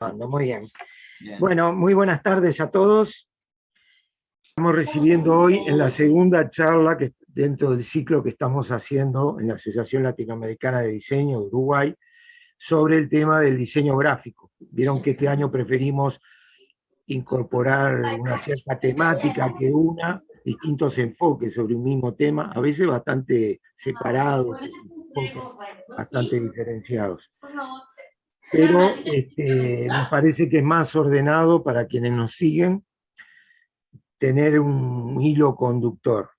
Muy bien. Bien. Bueno, muy buenas tardes a todos. Estamos recibiendo hoy en la segunda charla que dentro del ciclo que estamos haciendo en la Asociación Latinoamericana de Diseño de Uruguay sobre el tema del diseño gráfico. Vieron que este año preferimos incorporar una cierta temática que una distintos enfoques sobre un mismo tema, a veces bastante separados, bastante diferenciados. Pero nos parece que es más ordenado para quienes nos siguen tener un hilo conductor.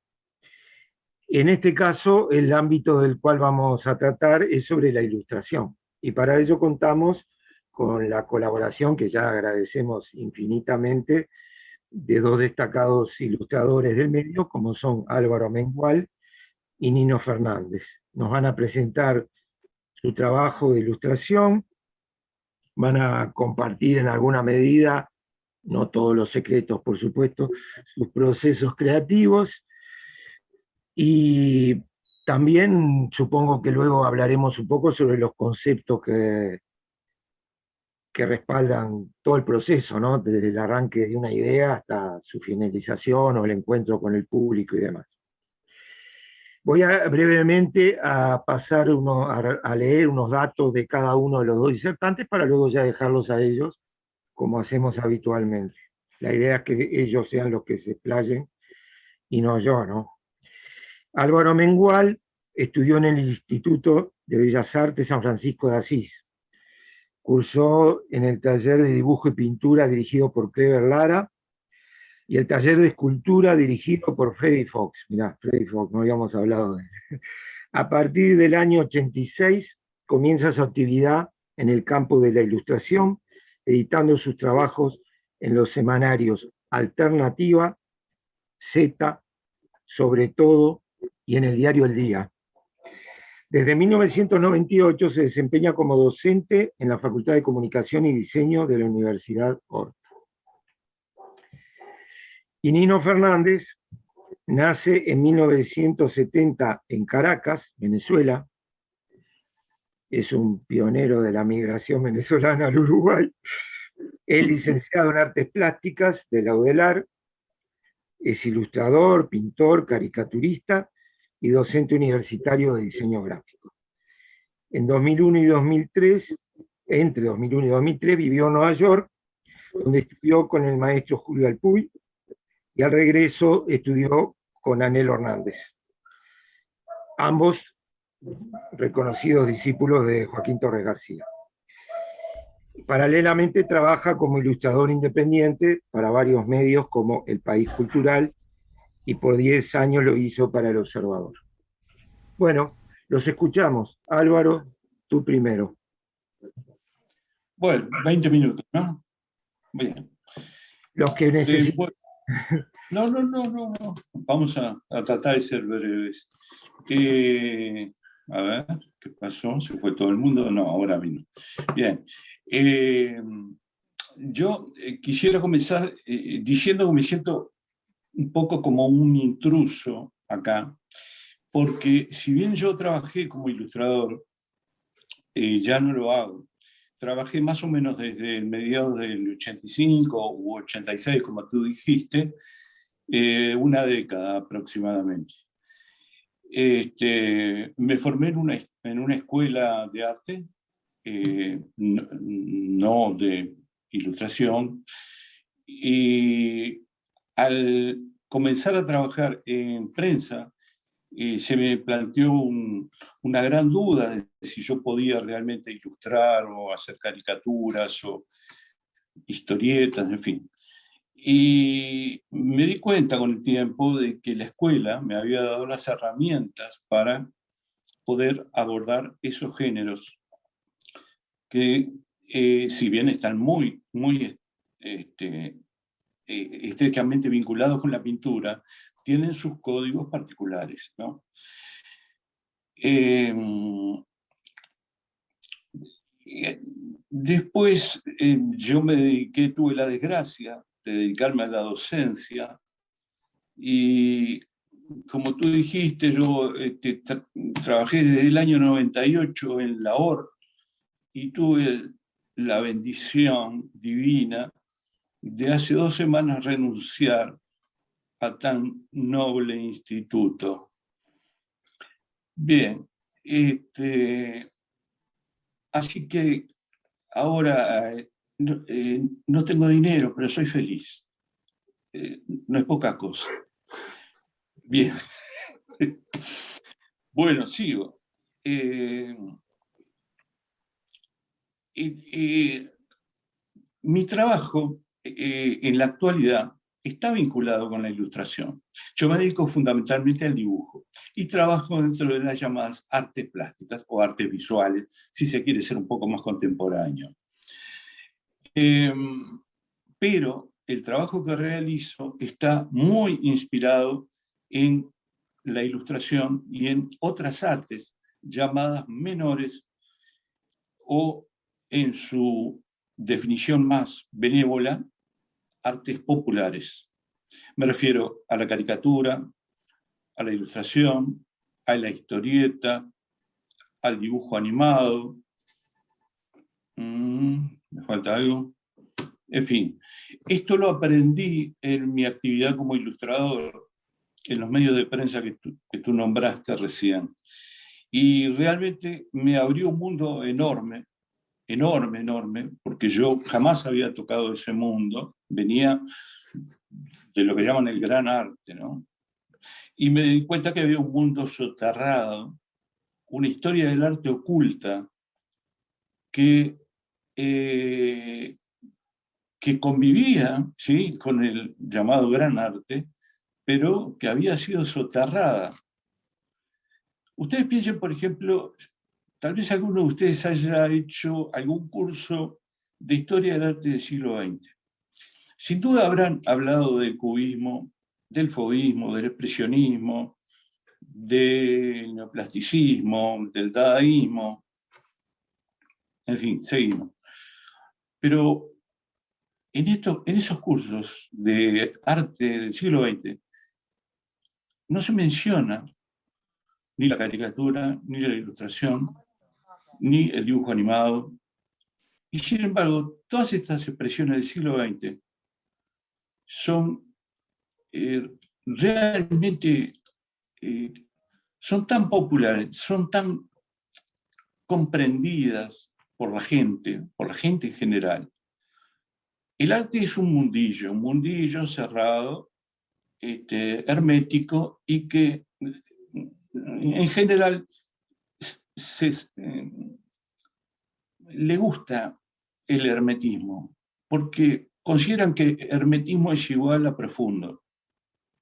En este caso, el ámbito del cual vamos a tratar es sobre la ilustración. Y para ello contamos con la colaboración, que ya agradecemos infinitamente, de dos destacados ilustradores del medio, como son Álvaro Mengual y Nino Fernández. Nos van a presentar su trabajo de ilustración, van a compartir en alguna medida, no todos los secretos, por supuesto, sus procesos creativos, y también supongo que luego hablaremos un poco sobre los conceptos que respaldan todo el proceso, ¿no? Desde el arranque de una idea hasta su finalización o el encuentro con el público y demás. Voy brevemente a pasar a leer unos datos de cada uno de los dos disertantes para luego ya dejarlos a ellos, como hacemos habitualmente. La idea es que ellos sean los que se explayen y no yo, ¿no? Álvaro Mengual estudió en el Instituto de Bellas Artes San Francisco de Asís. Cursó en el taller de dibujo y pintura dirigido por Clever Lara y el taller de escultura dirigido por Freddy Fox. Mirá, Freddy Fox, no habíamos hablado de él. A partir del año 86 comienza su actividad en el campo de la ilustración, editando sus trabajos en los semanarios Alternativa, Z, Sobre Todo y en el diario El Día. Desde 1998 se desempeña como docente en la Facultad de Comunicación y Diseño de la Universidad Horta. Y Nino Fernández nace en 1970 en Caracas, Venezuela. Es un pionero de la migración venezolana al Uruguay. Es licenciado en Artes Plásticas de la UDELAR. Es ilustrador, pintor, caricaturista y docente universitario de diseño gráfico. En 2001 y 2003, entre 2001 y 2003, vivió en Nueva York, donde estudió con el maestro Julio Alpuy, y al regreso estudió con Anel Hernández. Ambos reconocidos discípulos de Joaquín Torres García. Paralelamente trabaja como ilustrador independiente para varios medios como El País Cultural, y por 10 años lo hizo para El Observador. Bueno, los escuchamos. Álvaro, tú primero. Bueno, 20 minutos, ¿no? Bien. Los que necesiten. Bueno, no. Vamos a tratar de ser breves. A ver, ¿qué pasó? ¿Se fue todo el mundo? No, ahora vino. Bien. Yo quisiera comenzar diciendo que me siento un poco como un intruso acá, porque si bien yo trabajé como ilustrador, ya no lo hago. Trabajé más o menos desde el mediados del 85 u 86, como tú dijiste, una década aproximadamente. Me formé en una escuela de arte, no de ilustración, y al comenzar a trabajar en prensa, se me planteó una gran duda de si yo podía realmente ilustrar o hacer caricaturas o historietas, en fin. Y me di cuenta con el tiempo de que la escuela me había dado las herramientas para poder abordar esos géneros que, si bien están muy estrechamente vinculados con la pintura, tienen sus códigos particulares, ¿no? Después yo tuve la desgracia de dedicarme a la docencia, y como tú dijiste, yo trabajé desde el año 98 en la OR y tuve la bendición divina de hace 2 semanas renunciar a tan noble instituto. Bien, así que ahora no tengo dinero, pero soy feliz. No es poca cosa. Bien. Bueno, sigo. Mi trabajo en la actualidad está vinculado con la ilustración. Yo me dedico fundamentalmente al dibujo y trabajo dentro de las llamadas artes plásticas o artes visuales, si se quiere ser un poco más contemporáneo. Pero el trabajo que realizo está muy inspirado en la ilustración y en otras artes llamadas menores o, en su definición más benévola, artes populares. Me refiero a la caricatura, a la ilustración, a la historieta, al dibujo animado. Me falta algo. En fin, esto lo aprendí en mi actividad como ilustrador, en los medios de prensa que tú nombraste recién. Y realmente me abrió un mundo enorme, enorme, enorme, porque yo jamás había tocado ese mundo, venía de lo que llaman el gran arte, ¿no? Y me di cuenta que había un mundo soterrado, una historia del arte oculta que convivía, ¿sí?, con el llamado gran arte, pero que había sido soterrada. Ustedes piensen, por ejemplo, tal vez alguno de ustedes haya hecho algún curso de historia del arte del siglo XX. Sin duda habrán hablado del cubismo, del fauvismo, del expresionismo, del neoplasticismo, del dadaísmo, en fin, seguimos. Pero en esos cursos de arte del siglo XX no se menciona ni la caricatura, ni la ilustración, ni el dibujo animado. Y sin embargo, todas estas expresiones del siglo XX son realmente son tan populares, son tan comprendidas por la gente en general. El arte es un mundillo cerrado, hermético, y que en general le gusta el hermetismo, porque consideran que hermetismo es igual a profundo,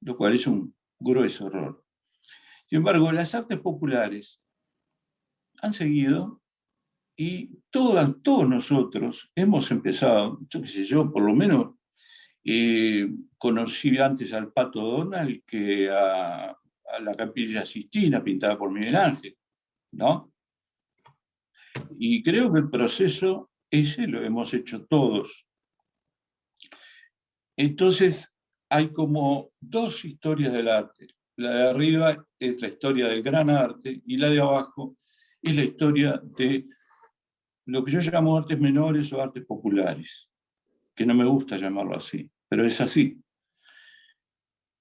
lo cual es un grueso error. Sin embargo, las artes populares han seguido y todos nosotros hemos empezado, yo qué sé yo, por lo menos conocí antes al Pato Donald que a la Capilla Sistina pintada por Miguel Ángel, ¿no? Y creo que el proceso ese lo hemos hecho todos. Entonces hay como 2 historias del arte. La de arriba es la historia del gran arte y la de abajo es la historia de lo que yo llamo artes menores o artes populares, que no me gusta llamarlo así, pero es así.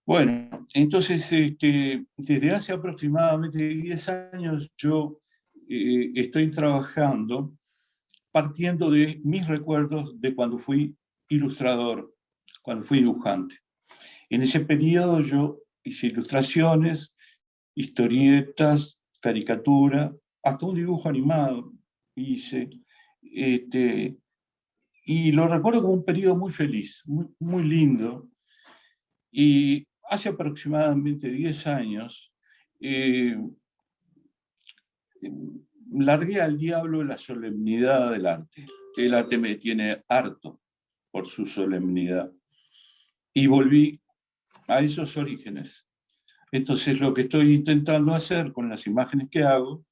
Bueno, entonces desde hace aproximadamente 10 años yo estoy trabajando partiendo de mis recuerdos de cuando fui ilustrador, cuando fui dibujante. En ese periodo yo hice ilustraciones, historietas, caricatura, hasta un dibujo animado hice. Y lo recuerdo como un periodo muy feliz, muy, muy lindo. Y hace aproximadamente 10 años largué al diablo la solemnidad del arte. El arte me tiene harto por su solemnidad. Y volví a esos orígenes. Entonces lo que estoy intentando hacer con las imágenes que hago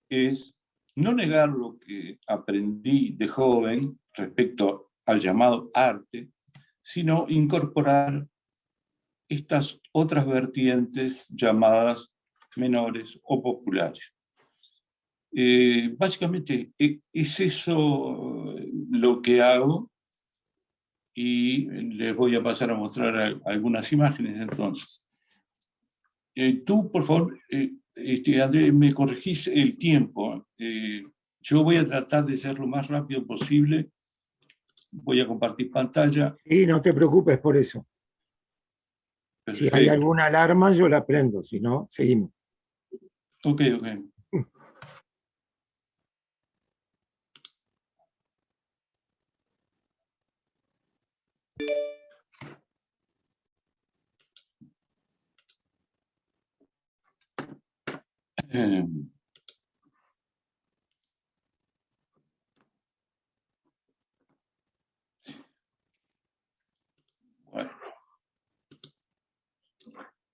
es no negar lo que aprendí de joven respecto al llamado arte, sino incorporar estas otras vertientes llamadas menores o populares. Básicamente es eso lo que hago y les voy a pasar a mostrar algunas imágenes entonces. Tú, por favor, Andrés, me corregís el tiempo. Yo voy a tratar de ser lo más rápido posible. Voy a compartir pantalla. Y no te preocupes por eso. Perfecto. Si hay alguna alarma, yo la prendo, si no, seguimos. Ok.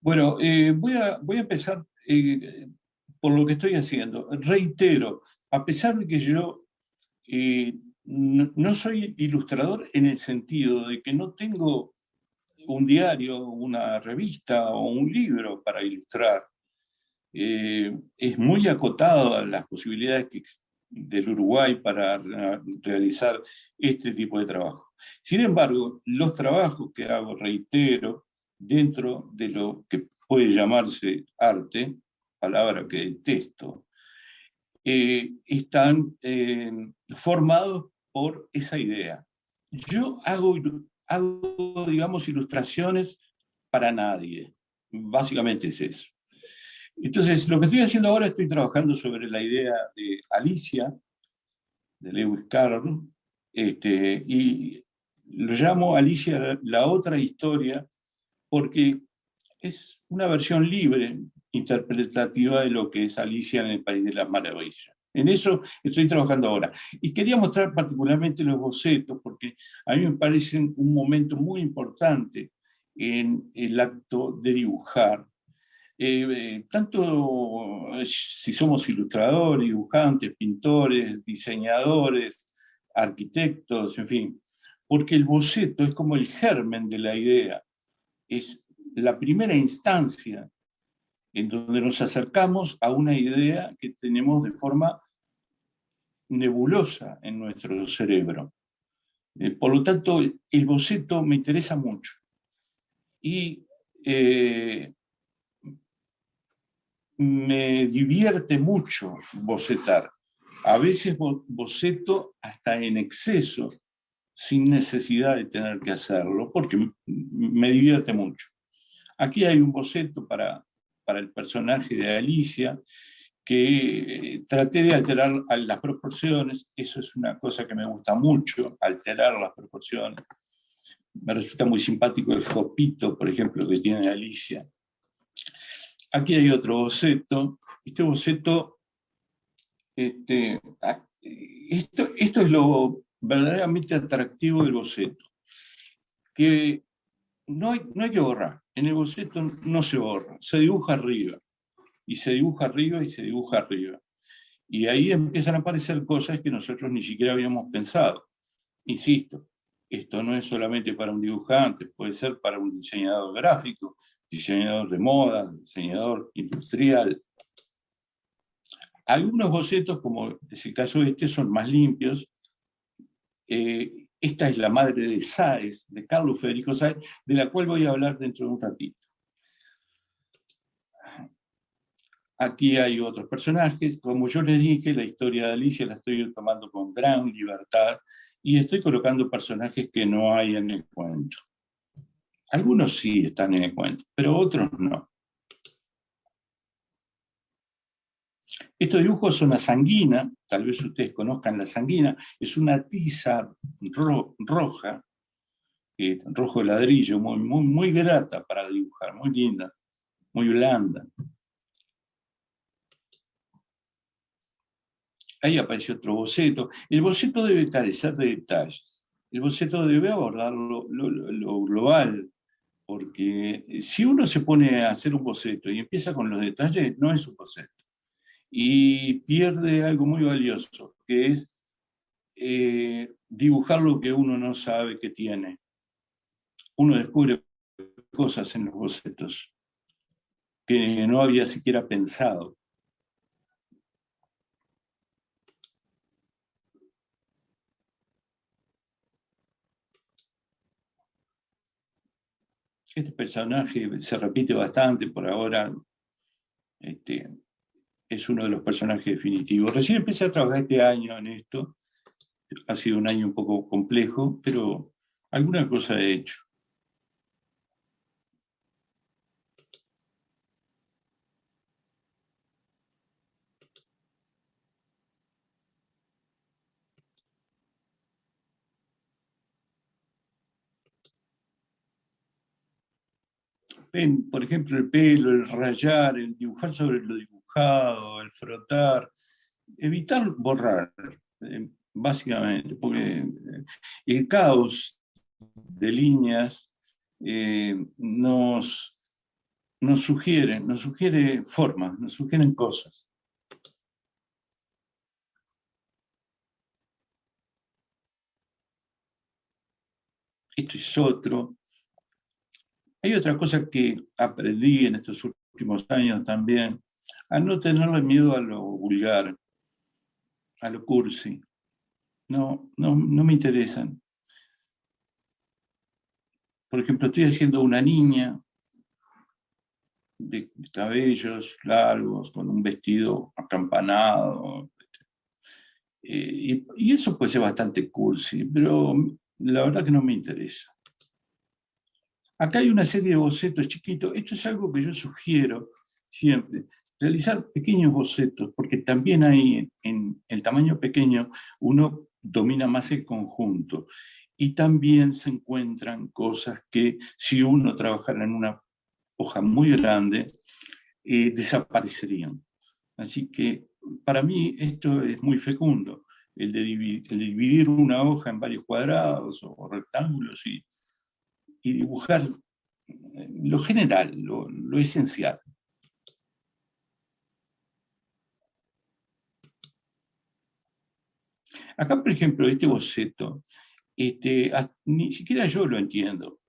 Bueno, voy a empezar por lo que estoy haciendo. Reitero, a pesar de que yo no soy ilustrador en el sentido de que no tengo un diario, una revista o un libro para ilustrar, es muy acotado a las posibilidades del Uruguay para realizar este tipo de trabajo. Sin embargo, los trabajos que hago, reitero, dentro de lo que puede llamarse arte, palabra que detesto, están formados por esa idea. Yo hago, digamos, ilustraciones para nadie. Básicamente es eso. Entonces, lo que estoy haciendo ahora, estoy trabajando sobre la idea de Alicia, de Lewis Carroll, y lo llamo Alicia la otra historia, porque es una versión libre, interpretativa de lo que es Alicia en el País de las Maravillas. En eso estoy trabajando ahora. Y quería mostrar particularmente los bocetos, porque a mí me parecen un momento muy importante en el acto de dibujar. Tanto si somos ilustradores, dibujantes, pintores, diseñadores, arquitectos, en fin, porque el boceto es como el germen de la idea, es la primera instancia en donde nos acercamos a una idea que tenemos de forma nebulosa en nuestro cerebro. Por lo tanto, el boceto me interesa mucho. Y me divierte mucho bocetar. A veces boceto hasta en exceso, sin necesidad de tener que hacerlo, porque me divierte mucho. Aquí hay un boceto para el personaje de Alicia, que traté de alterar las proporciones. Eso es una cosa que me gusta mucho, alterar las proporciones. Me resulta muy simpático el jopito, por ejemplo, que tiene Alicia. Aquí hay otro boceto. Este boceto, esto es lo verdaderamente atractivo del boceto, que no hay que borrar. En el boceto no se borra, se dibuja arriba, y se dibuja arriba, y se dibuja arriba. Y ahí empiezan a aparecer cosas que nosotros ni siquiera habíamos pensado. Insisto, esto no es solamente para un dibujante, puede ser para un diseñador gráfico, diseñador de moda, diseñador industrial. Algunos bocetos, como es el caso este, son más limpios. Esta es la madre de Sáez, de Carlos Federico Sáez, de la cual voy a hablar dentro de un ratito. Aquí hay otros personajes. Como yo les dije, la historia de Alicia la estoy tomando con gran libertad y estoy colocando personajes que no hay en el cuento. Algunos sí están en el cuento, pero otros no. Estos dibujos son la sanguina, tal vez ustedes conozcan la sanguina, es una tiza roja, rojo de ladrillo, muy grata para dibujar, muy linda, muy blanda. Ahí aparece otro boceto. El boceto debe carecer de detalles. El boceto debe abordar lo global, porque si uno se pone a hacer un boceto y empieza con los detalles, no es un boceto. Y pierde algo muy valioso, que es dibujar lo que uno no sabe que tiene. Uno descubre cosas en los bocetos que no había siquiera pensado. Este personaje se repite bastante por ahora. Es uno de los personajes definitivos. Recién empecé a trabajar este año en esto. Ha sido un año un poco complejo, pero alguna cosa he hecho. Ven, por ejemplo, el pelo, el rayar, el dibujar sobre lo dibujado, el frotar, evitar borrar, básicamente, porque el caos de líneas nos sugiere formas, nos sugieren cosas. Esto es otro. Hay otra cosa que aprendí en estos últimos años también, a no tenerle miedo a lo vulgar, a lo cursi. No me interesan. Por ejemplo, estoy haciendo una niña de cabellos largos, con un vestido acampanado. Y eso puede ser bastante cursi, pero la verdad que no me interesa. Acá hay una serie de bocetos chiquitos. Esto es algo que yo sugiero siempre. Realizar pequeños bocetos, porque también hay en el tamaño pequeño uno domina más el conjunto. Y también se encuentran cosas que si uno trabajara en una hoja muy grande, desaparecerían. Así que para mí esto es muy fecundo, el de dividir una hoja en varios cuadrados o rectángulos y dibujar lo general, lo esencial. Acá, por ejemplo, este boceto, ni siquiera yo lo entiendo,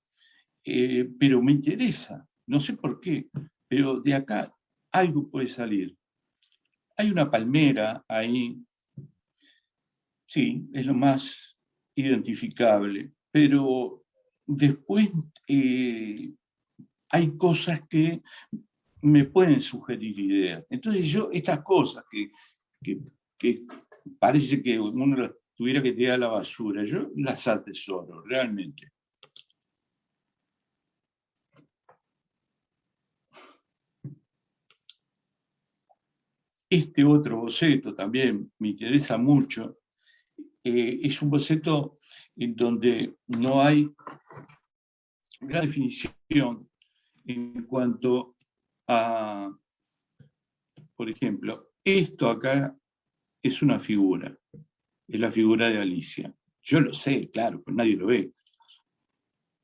pero me interesa, no sé por qué, pero de acá algo puede salir. Hay una palmera ahí, sí, es lo más identificable, pero después hay cosas que me pueden sugerir ideas. Entonces yo, estas cosas que parece que uno las tuviera que tirar a la basura, yo las atesoro, realmente. Este otro boceto también me interesa mucho. Es un boceto en donde no hay gran definición en cuanto a, por ejemplo, esto acá es una figura, es la figura de Alicia. Yo lo sé, claro, pero nadie lo ve.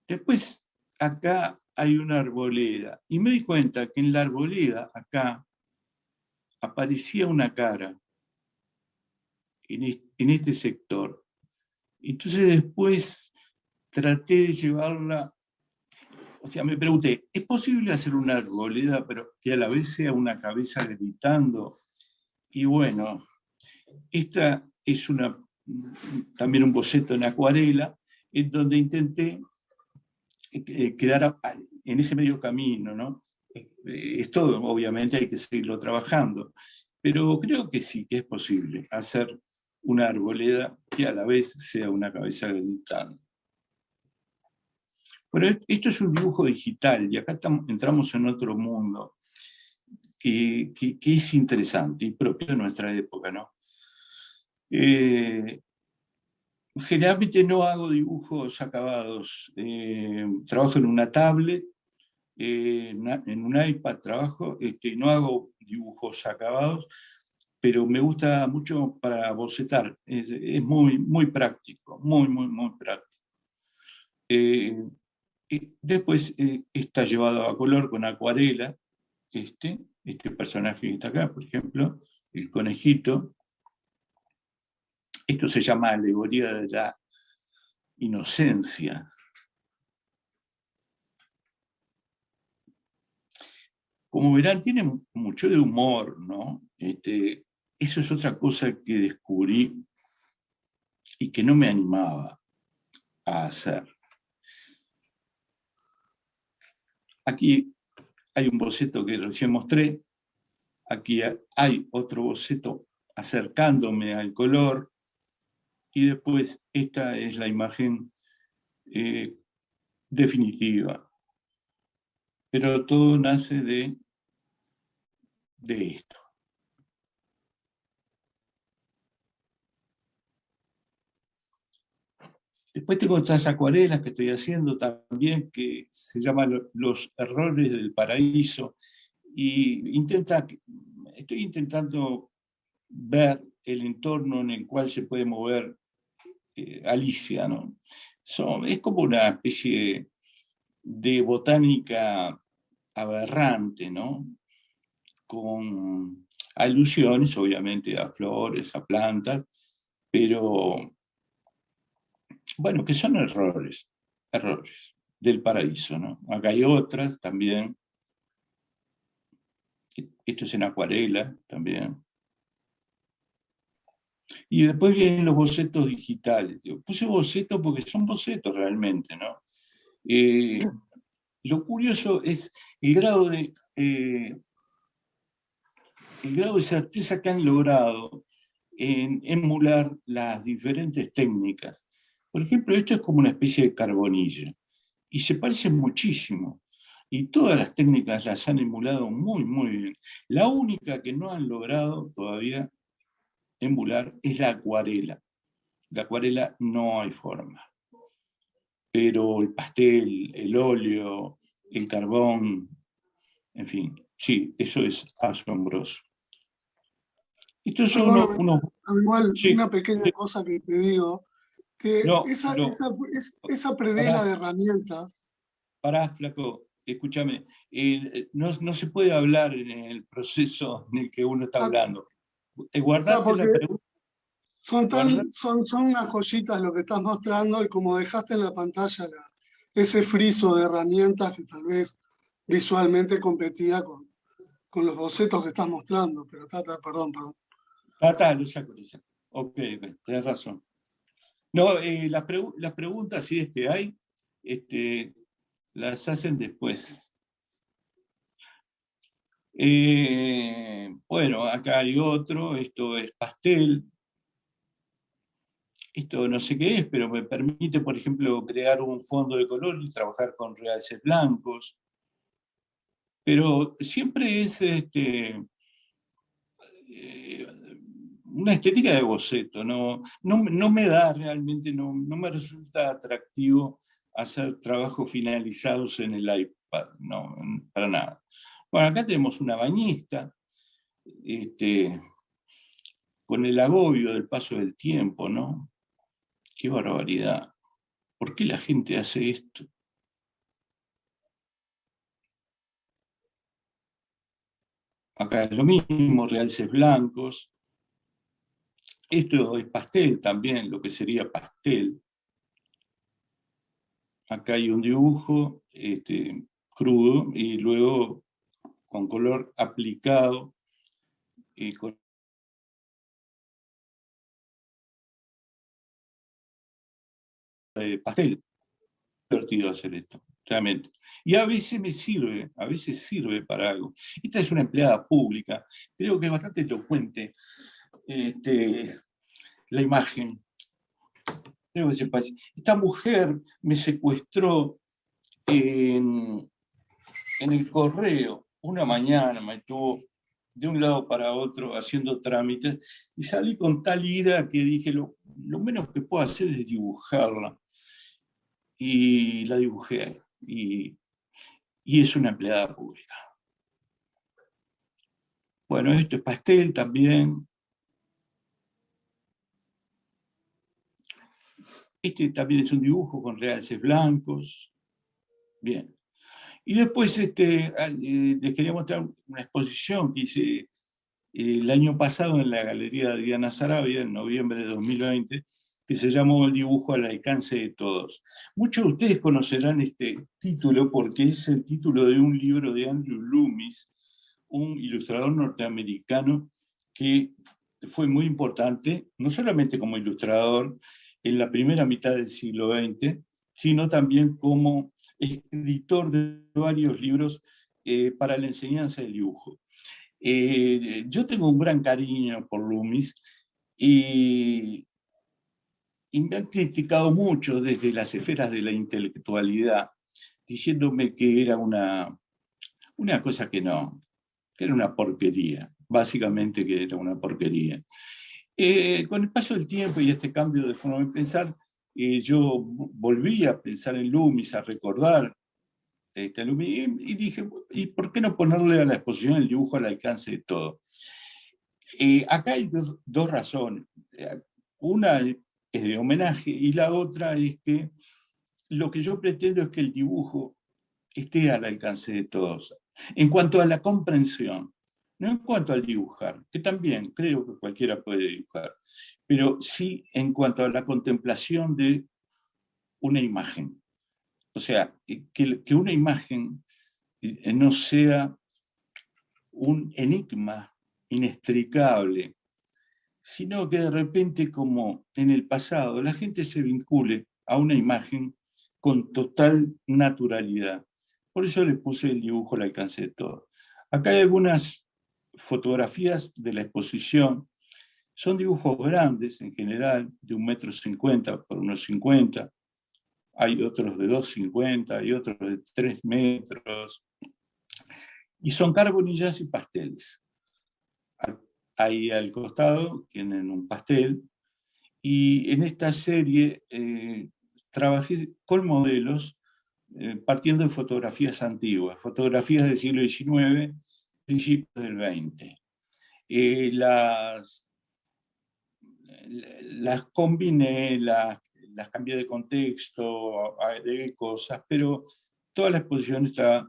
Después, acá hay una arboleda, y me di cuenta que en la arboleda, acá, aparecía una cara en este sector. Entonces después traté de llevarla, o sea, me pregunté, ¿es posible hacer una arboleda, pero que a la vez sea una cabeza gritando? Y bueno, esta es también un boceto en acuarela, en donde intenté quedar en ese medio camino, ¿no? Esto obviamente hay que seguirlo trabajando, pero creo que sí, que es posible hacer una arboleda que a la vez sea una cabeza gritando. Pero esto es un dibujo digital y acá entramos en otro mundo que es interesante y propio de nuestra época, ¿no? Generalmente no hago dibujos acabados. Trabajo en una tablet, en un iPad trabajo, no hago dibujos acabados, pero me gusta mucho para bocetar. Es muy práctico, muy práctico. Y después está llevado a color con acuarela, este personaje que está acá, por ejemplo, el conejito. Esto se llama alegoría de la inocencia. Como verán, tiene mucho de humor, ¿no? Eso es otra cosa que descubrí y que no me animaba a hacer. Aquí hay un boceto que recién mostré, aquí hay otro boceto acercándome al color, y después esta es la imagen definitiva. Pero todo nace de esto. Después tengo otras acuarelas que estoy haciendo también, que se llaman Los errores del paraíso, y estoy intentando ver el entorno en el cual se puede mover Alicia, ¿no? Es como una especie de botánica aberrante, ¿no? Con alusiones, obviamente, a flores, a plantas, pero bueno, que son errores del paraíso, ¿no? Acá hay otras también. Esto es en acuarela también. Y después vienen los bocetos digitales. Puse bocetos porque son bocetos realmente, ¿no? Lo curioso es el grado de certeza que han logrado en emular las diferentes técnicas. Por ejemplo, esto es como una especie de carbonilla, y se parece muchísimo. Y todas las técnicas las han emulado muy, muy bien. La única que no han logrado todavía emular es la acuarela. La acuarela no hay forma. Pero el pastel, el óleo, el carbón, en fin, sí, eso es asombroso. Estos son Perdóname, igual sí, una pequeña cosa que te digo, que no, esa predela de herramientas. Pará, flaco, escúchame, no se puede hablar en el proceso en el que uno está hablando. Guardate Porque la pregunta. son unas joyitas lo que estás mostrando, y como dejaste en la pantalla ese friso de herramientas que tal vez visualmente competía con los bocetos que estás mostrando, pero perdón. Lo saco. Ok, tenés razón. No, las preguntas, si es que hay, las hacen después. Bueno, acá hay otro, esto es pastel. Esto no sé qué es, pero me permite, por ejemplo, crear un fondo de color y trabajar con realces blancos. Pero siempre es una estética de boceto, no me da realmente, no me resulta atractivo hacer trabajos finalizados en el iPad, no, para nada. Bueno, acá tenemos una bañista, con el agobio del paso del tiempo, ¿no? Qué barbaridad. ¿Por qué la gente hace esto? Acá es lo mismo, realces blancos. Esto es pastel también, lo que sería pastel. Acá hay un dibujo crudo y luego con color aplicado y con pastel. Es divertido hacer esto, realmente. Y a veces sirve para algo. Esta es una empleada pública, creo que es bastante elocuente la imagen. Creo que se parece. Esta mujer me secuestró en el correo una mañana, me tuvo de un lado para otro haciendo trámites, y salí con tal ira que dije, lo menos que puedo hacer es dibujarla. Y la dibujé, y es una empleada pública. Bueno, esto es pastel también. Este también es un dibujo con realces blancos. Bien. Y después les quería mostrar una exposición que hice el año pasado en la Galería de Diana Sarabia, en noviembre de 2020, que se llamó El dibujo al alcance de todos. Muchos de ustedes conocerán este título porque es el título de un libro de Andrew Loomis, un ilustrador norteamericano que fue muy importante, no solamente como ilustrador en la primera mitad del siglo XX, sino también como escritor de varios libros para la enseñanza del dibujo. Yo tengo un gran cariño por Loomis y me han criticado mucho desde las esferas de la intelectualidad, diciéndome que era una cosa que no, que era una porquería, básicamente que era una porquería. Con el paso del tiempo y este cambio de forma de pensar, yo volví a pensar en Loomis, a recordar Loomis, y dije, ¿y por qué no ponerle a la exposición el dibujo al alcance de todo? Acá hay dos razones. Una es de homenaje y la otra es que lo que yo pretendo es que el dibujo esté al alcance de todos. En cuanto a la comprensión, no en cuanto al dibujar, que también creo que cualquiera puede dibujar, pero sí en cuanto a la contemplación de una imagen. O sea, que una imagen no sea un enigma inextricable, sino que de repente, como en el pasado, la gente se vincule a una imagen con total naturalidad. Por eso le puse el dibujo al alcance de todo. Acá hay algunas fotografías de la exposición. Son dibujos grandes en general, de 1,50 m por 1,50 m. Hay otros de 2,50, hay otros de 3 metros. Y son carbonillas y pasteles. Ahí al costado tienen un pastel. Y en esta serie trabajé con modelos partiendo de fotografías antiguas, fotografías del siglo XIX, principios del XX. Las combiné, las cambié de contexto, agregué cosas, pero toda la exposición está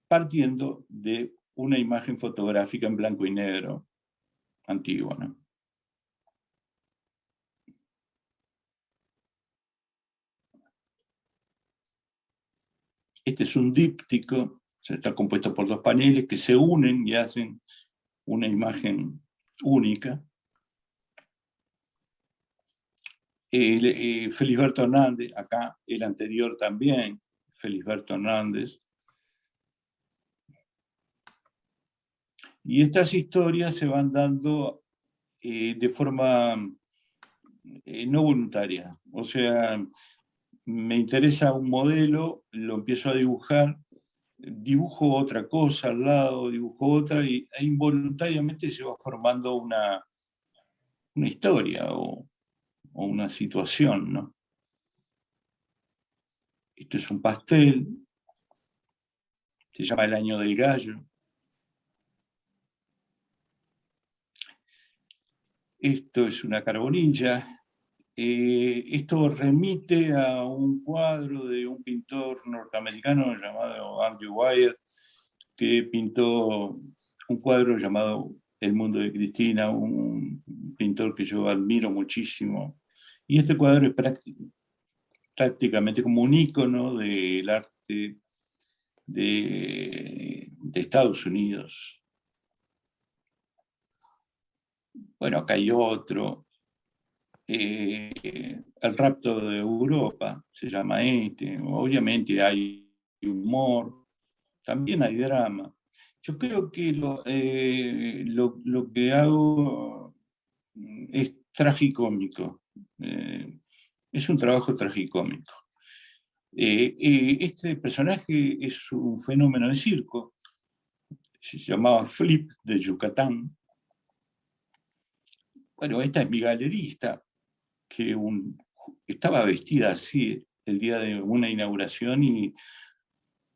partiendo de una imagen fotográfica en blanco y negro antigua, ¿no? Este es un díptico, está compuesto por dos paneles que se unen y hacen una imagen única. Felisberto Hernández, acá el anterior también, Felisberto Hernández. Y estas historias se van dando de forma no voluntaria. O sea, me interesa un modelo, lo empiezo a dibujar, dibujo otra cosa al lado, dibujo otra, e involuntariamente se va formando una historia o una situación, ¿no? Esto es un pastel, se llama El Año del Gallo. Esto es una carbonilla. Esto remite a un cuadro de un pintor norteamericano llamado Andrew Wyatt, que pintó un cuadro llamado El Mundo de Cristina, un pintor que yo admiro muchísimo. Y este cuadro es prácticamente como un ícono del arte de Estados Unidos. Bueno, acá hay otro. El rapto de Europa, se llama este. Obviamente hay humor, también hay drama. Yo creo que lo que hago es tragicómico. Es un trabajo tragicómico. Este personaje es un fenómeno de circo. Se llamaba Flip de Yucatán. Bueno, esta es mi galerista, que estaba vestida así el día de una inauguración, y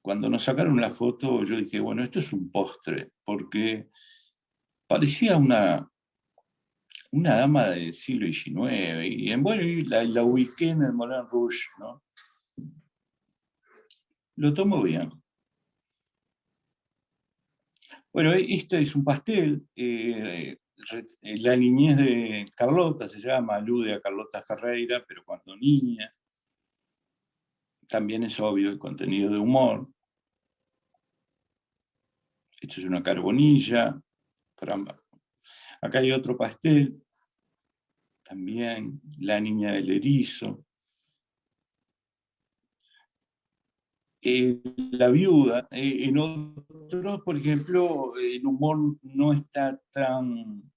cuando nos sacaron la foto yo dije, bueno, esto es un postre, porque parecía una dama del siglo XIX, y bueno, la ubiqué en el Moulin Rouge, ¿no? Lo tomo bien. Bueno, esto es un pastel, la niñez de Carlota se llama, alude a Carlota Ferreira, pero cuando niña. También es obvio el contenido de humor. Esto es una carbonilla. Caramba. Acá hay otro pastel. También la niña del erizo. La viuda. En otros, por ejemplo, el humor no está tan,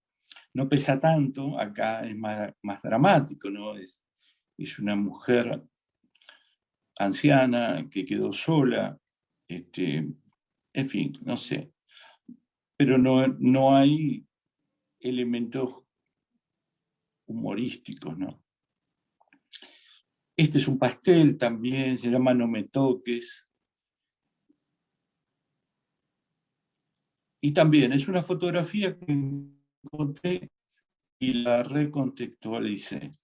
no pesa tanto, acá es más dramático, ¿no? Es una mujer anciana que quedó sola, en fin, no sé. Pero no hay elementos humorísticos, ¿no? Este es un pastel también, se llama No me toques. Y también es una fotografía que encontré y la recontextualicé.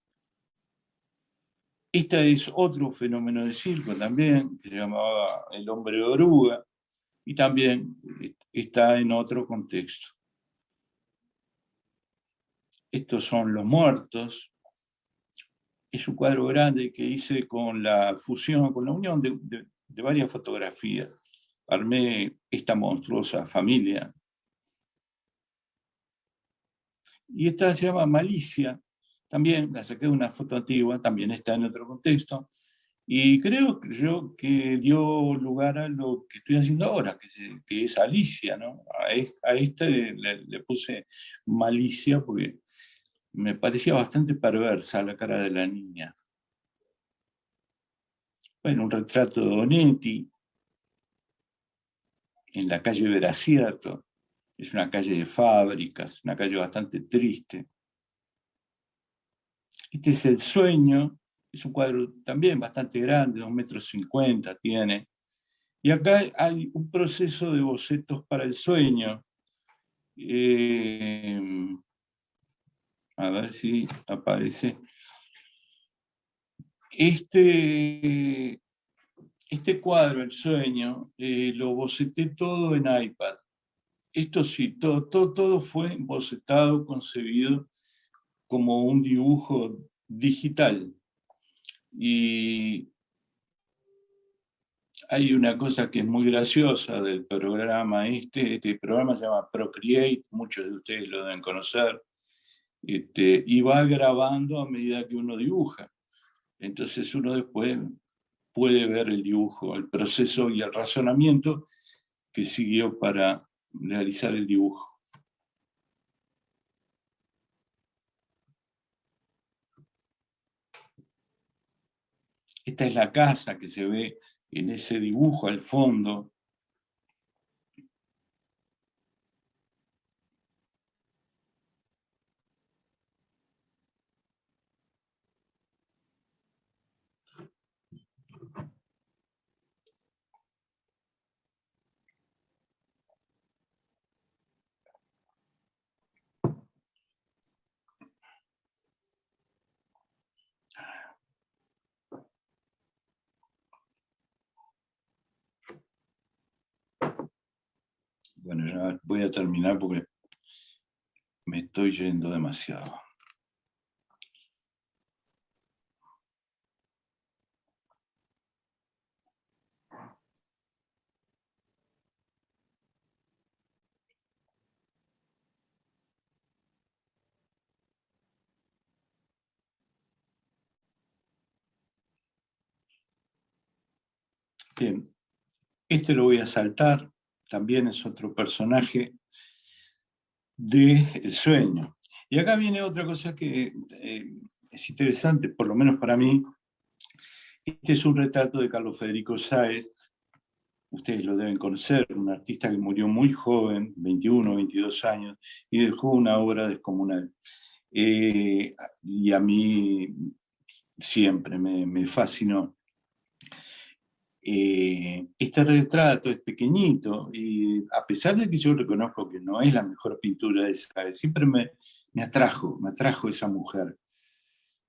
Este es otro fenómeno de circo también, que se llamaba El hombre oruga, y también está en otro contexto. Estos son Los muertos. Es un cuadro grande que hice con la fusión, con la unión de varias fotografías. Armé esta monstruosa familia. Y esta se llama Malicia. También la saqué de una foto antigua, también está en otro contexto. Y creo yo que dio lugar a lo que estoy haciendo ahora, que es Alicia, ¿no? A este le puse Malicia porque me parecía bastante perversa la cara de la niña. Bueno, un retrato de Onetti en la calle Veraciato. Es una calle de fábricas, una calle bastante triste. Este es El sueño, es un cuadro también bastante grande, 2,50 metros tiene. Y acá hay un proceso de bocetos para el sueño. A ver si aparece. Este cuadro, El sueño, lo boceté todo en iPad. Esto sí, todo fue bocetado, concebido como un dibujo digital. Y hay una cosa que es muy graciosa del programa este programa se llama Procreate, muchos de ustedes lo deben conocer, y va grabando a medida que uno dibuja. Entonces uno después puede ver el dibujo, el proceso y el razonamiento que siguió para realizar el dibujo. Esta es la casa que se ve en ese dibujo al fondo. Bueno, ya voy a terminar porque me estoy yendo demasiado. Bien, este lo voy a saltar, también es otro personaje de El sueño. Y acá viene otra cosa que es interesante, por lo menos para mí. Este es un retrato de Carlos Federico Sáez, ustedes lo deben conocer, un artista que murió muy joven, 21, 22 años, y dejó una obra descomunal. Y a mí siempre me fascinó. Este retrato es pequeñito y a pesar de que yo reconozco que no es la mejor pintura de Sáez, siempre me atrajo esa mujer,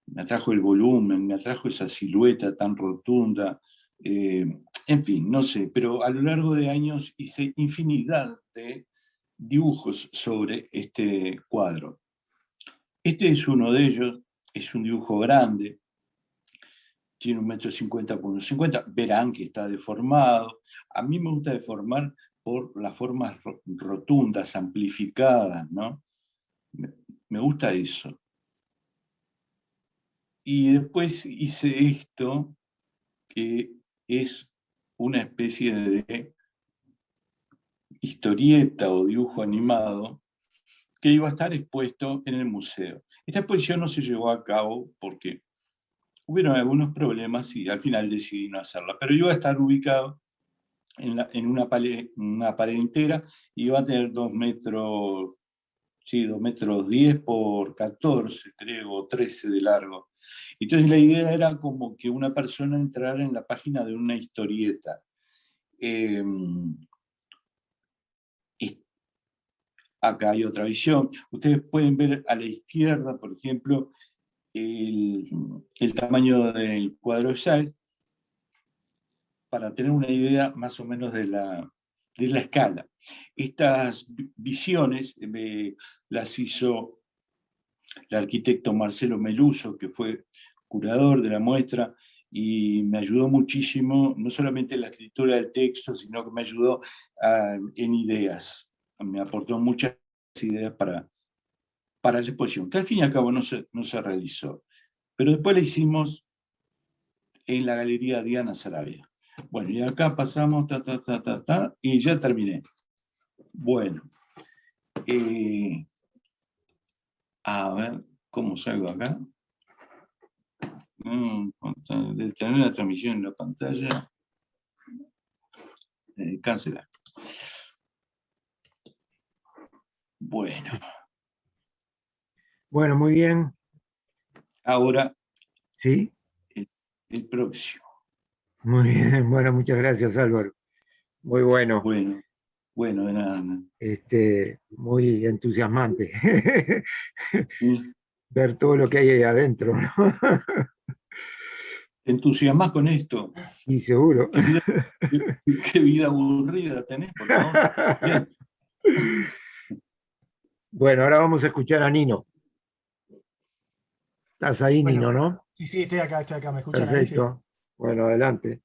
me atrajo el volumen, me atrajo esa silueta tan rotunda, en fin, no sé, pero a lo largo de años hice infinidad de dibujos sobre este cuadro. Este es uno de ellos, es un dibujo grande, tiene 1,50 por 1,50 m, verán que está deformado. A mí me gusta deformar por las formas rotundas, amplificadas, ¿no? Me gusta eso. Y después hice esto, que es una especie de historieta o dibujo animado que iba a estar expuesto en el museo. Esta exposición no se llevó a cabo porque hubieron algunos problemas y al final decidí no hacerla, pero iba a estar ubicado en una pared entera y iba a tener 2 metros, sí, 2 metros 10 por 14, creo, o 13 de largo. Entonces la idea era como que una persona entrara en la página de una historieta. Acá hay otra visión. Ustedes pueden ver a la izquierda, por ejemplo, el tamaño del cuadro size, para tener una idea más o menos de la escala. Estas visiones las hizo el arquitecto Marcelo Meluso, que fue curador de la muestra, y me ayudó muchísimo, no solamente en la escritura del texto, sino que me ayudó en ideas. Me aportó muchas ideas para la exposición, que al fin y al cabo no se realizó. Pero después la hicimos en la Galería Diana Saravia. Bueno, y acá pasamos, y ya terminé. Bueno, a ver, ¿cómo salgo acá? Detener la transmisión en la pantalla. Cancelar. Bueno. Bueno, muy bien. Ahora, ¿Sí? el próximo. Muy bien, bueno, muchas gracias, Álvaro. Muy bueno. Bueno, de nada. Muy entusiasmante. ¿Sí? Ver todo lo que hay ahí adentro, ¿no? ¿Te entusiasmas con esto? Y seguro. Qué vida aburrida tenés, por favor. Bien. Bueno, ahora vamos a escuchar a Nino. ¿Estás ahí, Bueno, Nino, no? Sí, estoy acá, ¿me escuchan ahí? Sí. Perfecto. Bueno, adelante.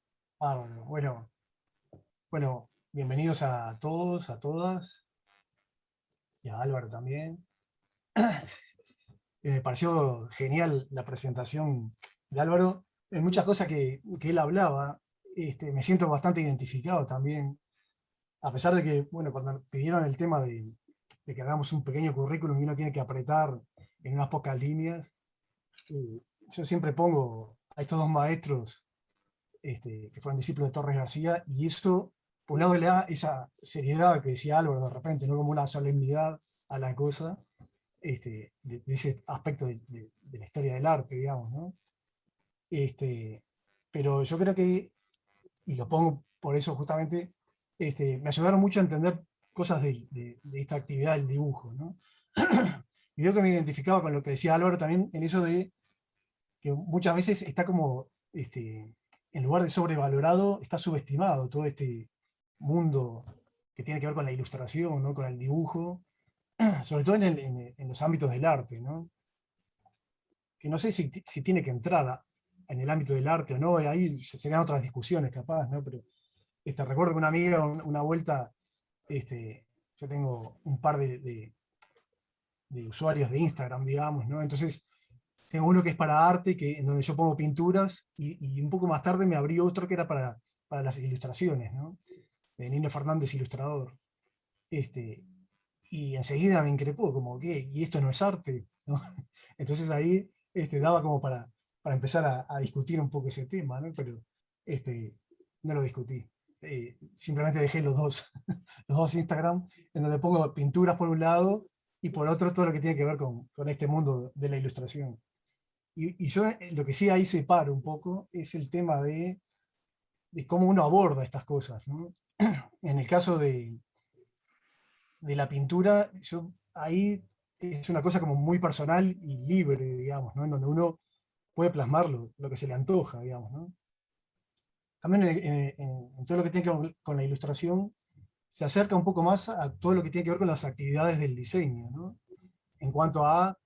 Bueno, bienvenidos a todos, a todas, y a Álvaro también. Me pareció genial la presentación de Álvaro. En muchas cosas que él hablaba, me siento bastante identificado también, a pesar de que, bueno, cuando pidieron el tema de que hagamos un pequeño currículum y uno tiene que apretar en unas pocas líneas, yo siempre pongo a estos dos maestros que fueron discípulos de Torres García, y eso, por un lado, le da esa seriedad que decía Álvaro de repente, no como una solemnidad a la cosa, de ese aspecto de la historia del arte, digamos, ¿no? Pero yo creo que, y lo pongo por eso justamente, me ayudaron mucho a entender cosas de esta actividad del dibujo, ¿no? Y yo que me identificaba con lo que decía Álvaro también, en eso de que muchas veces está como, en lugar de sobrevalorado, está subestimado todo este mundo que tiene que ver con la ilustración, ¿no? Con el dibujo, sobre todo en los ámbitos del arte, ¿no? Que no sé si tiene que entrar en el ámbito del arte o no, ahí serían otras discusiones capaz, ¿no? Pero recuerdo que una amiga, una vuelta, yo tengo un par de usuarios de Instagram, digamos, ¿no? Entonces tengo uno que es para arte, en donde yo pongo pinturas, y un poco más tarde me abrí otro que era para las ilustraciones, ¿no? De Nino Fernández, ilustrador. Y enseguida me increpó, como, ¿qué? ¿Y esto no es arte? ¿No? Entonces ahí daba como para empezar a discutir un poco ese tema, ¿no? Pero no lo discutí. Simplemente dejé los dos, los dos Instagram, en donde pongo pinturas por un lado y por otro todo lo que tiene que ver con este mundo de la ilustración. Y yo lo que sí ahí separo un poco es el tema de cómo uno aborda estas cosas, ¿no? En el caso de la pintura, ahí es una cosa como muy personal y libre, digamos, ¿no? En donde uno puede plasmar lo que se le antoja, digamos, ¿no? También en todo lo que tiene que ver con la ilustración, se acerca un poco más a todo lo que tiene que ver con las actividades del diseño, ¿no? En cuanto a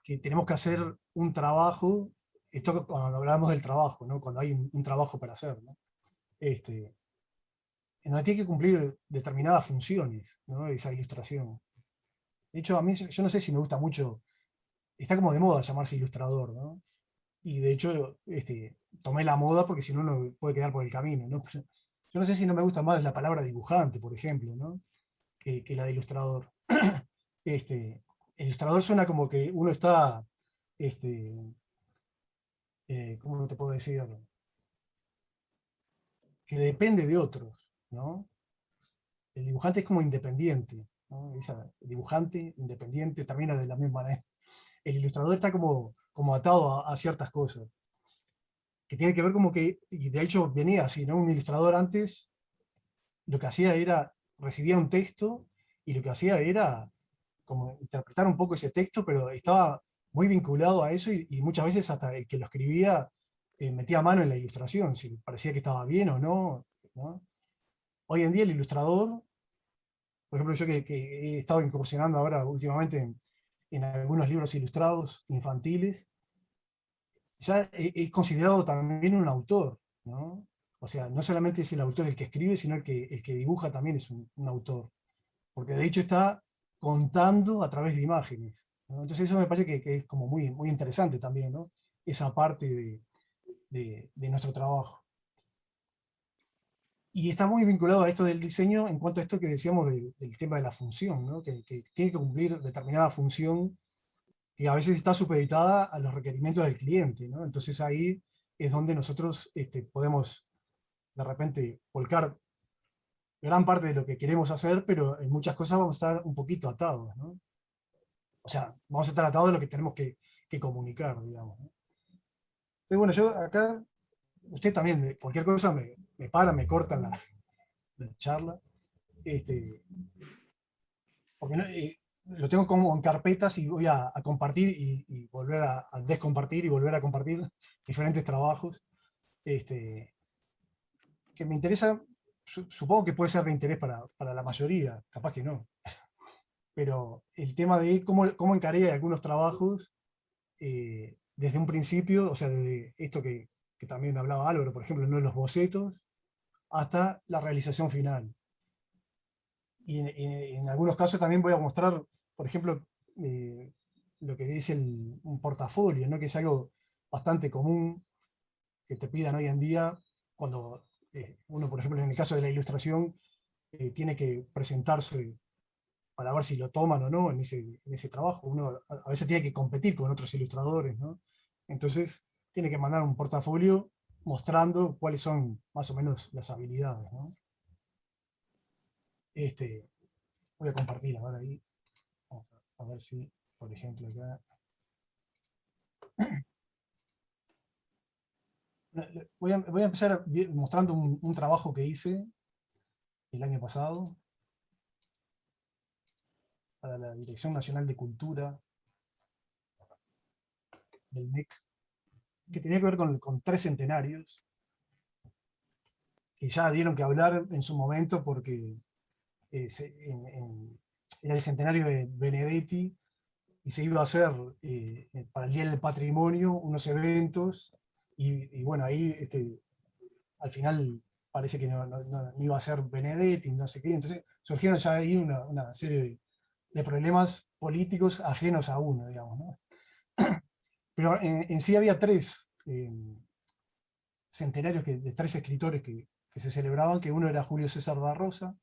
que tenemos que hacer un trabajo, esto cuando hablamos del trabajo, ¿no? Cuando hay un trabajo para hacer, ¿no? En donde tiene que cumplir determinadas funciones, ¿no? Esa ilustración. De hecho, a mí, yo no sé si me gusta mucho, está como de moda llamarse ilustrador, ¿no? Y de hecho, tomé la moda porque si no, no puede quedar por el camino, ¿no? yo no sé si no me gusta más la palabra dibujante, por ejemplo, ¿no? Que la de ilustrador. El ilustrador suena como que uno está, este, ¿cómo te puedo decir? Que depende de otros, ¿no? El dibujante es como independiente, ¿no? Dibujante, independiente, también es de la misma manera. El ilustrador está como atado a ciertas cosas, que tiene que ver como que, y de hecho venía así, ¿no? Un ilustrador antes lo que hacía era, recibía un texto y lo que hacía era como interpretar un poco ese texto, pero estaba muy vinculado a eso y muchas veces hasta el que lo escribía metía mano en la ilustración, si parecía que estaba bien o no, ¿no? Hoy en día el ilustrador, por ejemplo, yo que he estado incursionando ahora últimamente en algunos libros ilustrados infantiles, ya es considerado también un autor, ¿no? O sea, no solamente es el autor el que escribe, sino el que dibuja también es un autor, porque de hecho está contando a través de imágenes, ¿no? Entonces eso me parece que es como muy, muy interesante también, ¿no? Esa parte de nuestro trabajo. Y está muy vinculado a esto del diseño en cuanto a esto que decíamos del tema de la función, ¿no? Que tiene que cumplir determinada función que a veces está supeditada a los requerimientos del cliente, ¿no? Entonces ahí es donde nosotros podemos de repente volcar gran parte de lo que queremos hacer, pero en muchas cosas vamos a estar un poquito atados, ¿no? O sea, vamos a estar atados de lo que tenemos que comunicar, digamos, ¿no? Entonces, bueno, yo acá, usted también, cualquier cosa me para, me corta la charla, este, porque lo tengo como en carpetas y voy a compartir y volver a descompartir y volver a compartir diferentes trabajos, este, que me interesa, supongo que puede ser de interés para la mayoría, capaz que no, pero el tema de cómo encaré algunos trabajos desde un principio, o sea, desde esto que también hablaba Álvaro, por ejemplo, no los bocetos, hasta la realización final. Y en algunos casos también voy a mostrar, por ejemplo, lo que dice un portafolio, ¿no? Que es algo bastante común que te pidan hoy en día cuando uno, por ejemplo, en el caso de la ilustración, tiene que presentarse para ver si lo toman o no en ese trabajo. Uno a veces tiene que competir con otros ilustradores, ¿no? Entonces tiene que mandar un portafolio mostrando cuáles son más o menos las habilidades, ¿no? Voy a compartir ahora ahí. Vamos a ver si, por ejemplo, acá. Voy a empezar mostrando un trabajo que hice el año pasado para la Dirección Nacional de Cultura del MEC, que tenía que ver con 3 centenarios, que ya dieron que hablar en su momento porque era el centenario de Benedetti y se iba a hacer para el Día del Patrimonio unos eventos y bueno, ahí al final parece que no iba a ser Benedetti, no sé qué, entonces surgieron ya ahí una serie de problemas políticos ajenos a uno, digamos, ¿no? Pero en sí había 3 centenarios de 3 escritores que se celebraban, que uno era Julio César da Rosa,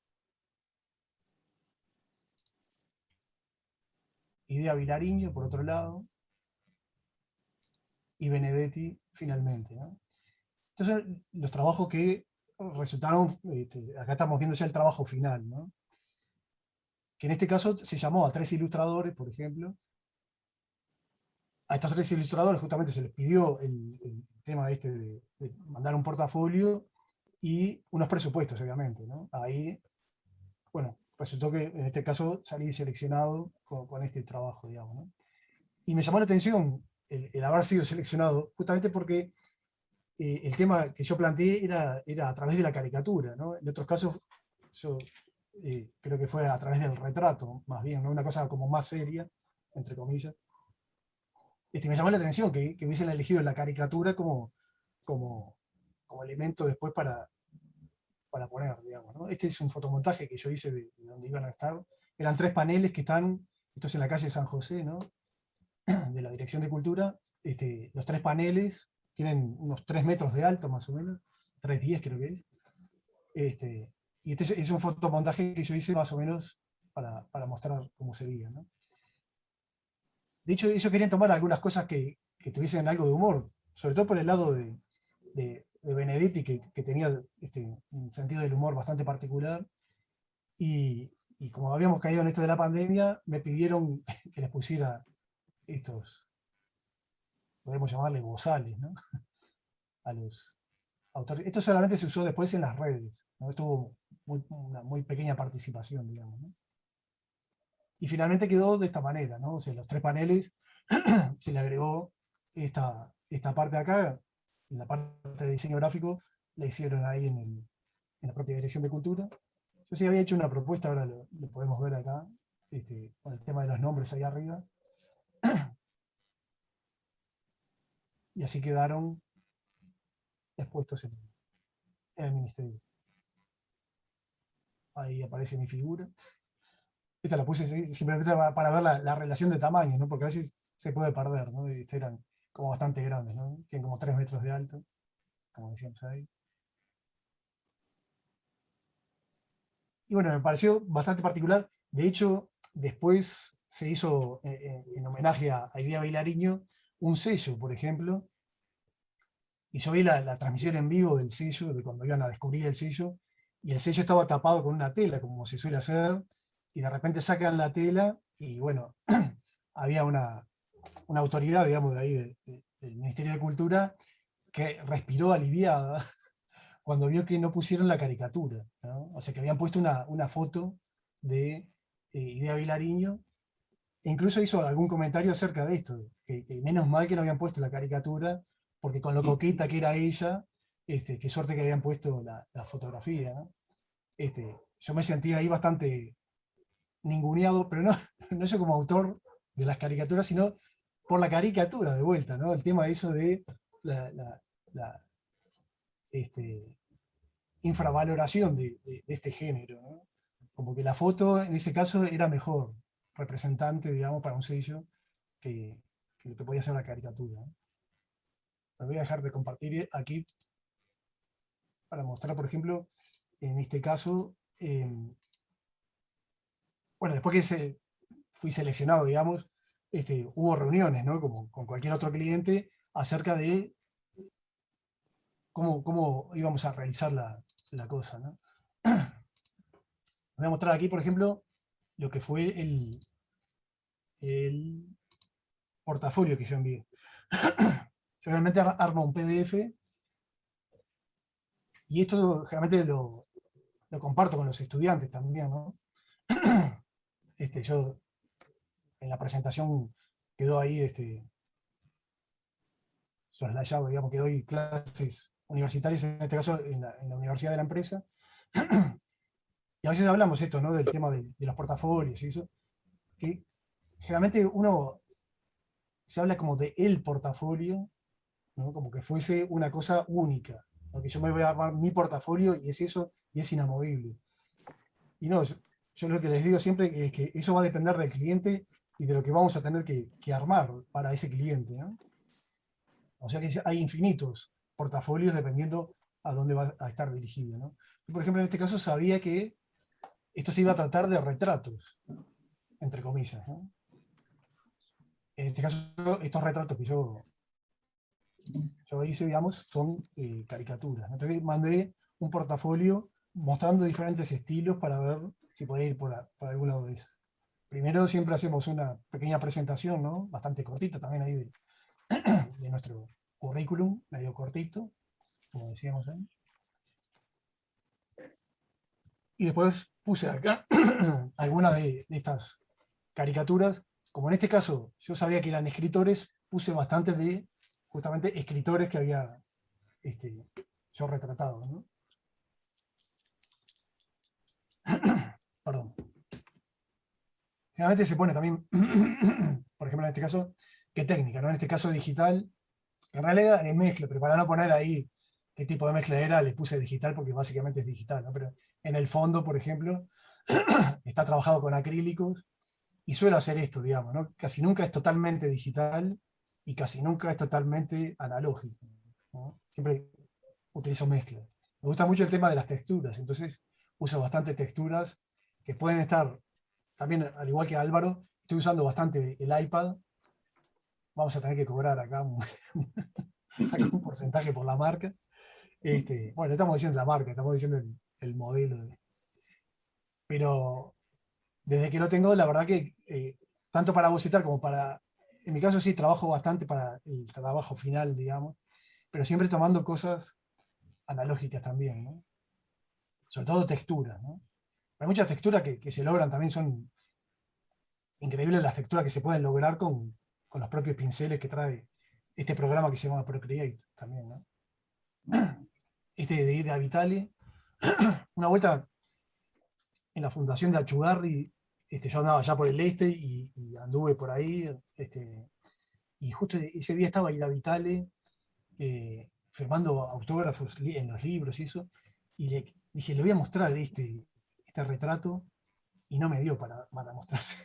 Idea Vilariño, por otro lado, y Benedetti finalmente, ¿no? Entonces, los trabajos que resultaron, acá estamos viendo ya el trabajo final, ¿no? Que en este caso se llamó a 3 ilustradores, por ejemplo. A estos 3 ilustradores justamente se les pidió el tema de mandar un portafolio y unos presupuestos, obviamente, ¿no? Ahí, bueno, resultó que en este caso salí seleccionado con este trabajo, digamos, ¿no? Y me llamó la atención el haber sido seleccionado, justamente porque el tema que yo planteé era a través de la caricatura, ¿no? En otros casos, yo creo que fue a través del retrato, más bien, ¿no? Una cosa como más seria, entre comillas. Me llamó la atención que hubiesen elegido la caricatura como, como elemento después para poner, digamos, ¿no? Este es un fotomontaje que yo hice de donde iban a estar. Eran 3 paneles que están, esto es en la calle San José, ¿no? De la Dirección de Cultura. Los 3 paneles tienen unos 3 metros de alto, más o menos, 3,10 creo que es. Y este es un fotomontaje que yo hice más o menos para mostrar cómo sería, ¿no? De hecho, ellos querían tomar algunas cosas que tuviesen algo de humor, sobre todo por el lado de Benedetti, que tenía un sentido del humor bastante particular. Y como habíamos caído en esto de la pandemia, me pidieron que les pusiera estos, podemos llamarle bozales, ¿no? A los autores. Esto solamente se usó después en las redes, ¿no? Estuvo una muy pequeña participación, digamos, ¿no? Y finalmente quedó de esta manera, ¿no? O sea, los 3 paneles se le agregó esta parte de acá, en la parte de diseño gráfico, la hicieron ahí en la propia Dirección de Cultura. Yo sí había hecho una propuesta, ahora lo podemos ver acá, con el tema de los nombres ahí arriba. Y así quedaron expuestos en el ministerio. Ahí aparece mi figura. Esta la puse simplemente para ver la relación de tamaño, ¿no? Porque a veces se puede perder, ¿no? Eran como bastante grandes, ¿no? Tienen como 3 metros de alto, como decíamos ahí. Y bueno, me pareció bastante particular. De hecho, después se hizo, en homenaje a Idea Vilariño, un sello, por ejemplo. Y yo vi la transmisión en vivo del sello, de cuando iban a descubrir el sello, y el sello estaba tapado con una tela, como se suele hacer, y de repente sacan la tela, y bueno, había una autoridad, digamos, de ahí, del Ministerio de Cultura, que respiró aliviada cuando vio que no pusieron la caricatura, ¿no? O sea, que habían puesto una foto de Idea Vilariño, e incluso hizo algún comentario acerca de esto, que menos mal que no habían puesto la caricatura, porque con lo coqueta que era ella, qué suerte que habían puesto la fotografía, ¿no? Yo me sentía ahí bastante ninguneado, pero no, no yo como autor de las caricaturas, sino por la caricatura de vuelta, ¿no? El tema de eso de la infravaloración de este género, ¿no? Como que la foto en ese caso era mejor representante, digamos, para un sello que lo que podía ser la caricatura, ¿no? Me voy a dejar de compartir aquí para mostrar, por ejemplo, en este caso, bueno, después que fui seleccionado, digamos, hubo reuniones, ¿no? Como con cualquier otro cliente, acerca de cómo íbamos a realizar la cosa, ¿no? Voy a mostrar aquí, por ejemplo, lo que fue el portafolio que yo envié. Yo realmente armo un PDF y esto generalmente lo comparto con los estudiantes también, ¿no? Yo en la presentación quedó ahí soslayado, digamos, que doy clases universitarias, en este caso en la Universidad de la Empresa. Y a veces hablamos esto, ¿no? Del tema de los portafolios y eso, que generalmente uno se habla como de el portafolio, ¿no? Como que fuese una cosa única, porque yo me voy a armar mi portafolio y es eso, y es inamovible. Y no, yo lo que les digo siempre es que eso va a depender del cliente y de lo que vamos a tener que armar para ese cliente, ¿no? O sea que hay infinitos portafolios dependiendo a dónde va a estar dirigido, ¿no? Yo, por ejemplo, en este caso sabía que esto se iba a tratar de retratos, entre comillas, ¿no? En este caso, estos retratos que yo hice, digamos, son caricaturas, ¿no? Entonces mandé un portafolio mostrando diferentes estilos para ver si podía ir por algún lado de eso. Primero siempre hacemos una pequeña presentación, ¿no? Bastante cortita también ahí de nuestro currículum, medio cortito, como decíamos ahí. Y después puse acá algunas de estas caricaturas. Como en este caso yo sabía que eran escritores, puse bastante de justamente escritores que había yo retratado, ¿no? Perdón. Generalmente se pone también, por ejemplo, en este caso, qué técnica, ¿no? En este caso digital, en realidad es mezcla, pero para no poner ahí qué tipo de mezcla era, le puse digital porque básicamente es digital, ¿no? Pero en el fondo, por ejemplo, está trabajado con acrílicos y suelo hacer esto, digamos, ¿no? Casi nunca es totalmente digital y casi nunca es totalmente analógico, ¿no? Siempre utilizo mezcla. me gusta mucho el tema de las texturas, entonces uso bastante texturas que pueden estar, también al igual que Álvaro, estoy usando bastante el iPad. Vamos a tener que cobrar acá un porcentaje por la marca. Bueno, estamos diciendo la marca, estamos diciendo el modelo. Pero desde que lo tengo, la verdad que tanto para bocetar como para... En mi caso sí trabajo bastante para el trabajo final, digamos, pero siempre tomando cosas analógicas también, ¿no? Sobre todo texturas, ¿no? Hay muchas texturas que se logran también, son increíbles las texturas que se pueden lograr con los propios pinceles que trae este programa que se llama Procreate también, ¿no? De Avitale, una vuelta en la fundación de Achugarri, yo andaba ya por el este y anduve por ahí, y justo ese día estaba Ida Vitale firmando autógrafos en los libros y eso, y le dije, le voy a mostrar este retrato, y no me dio para mostrarse.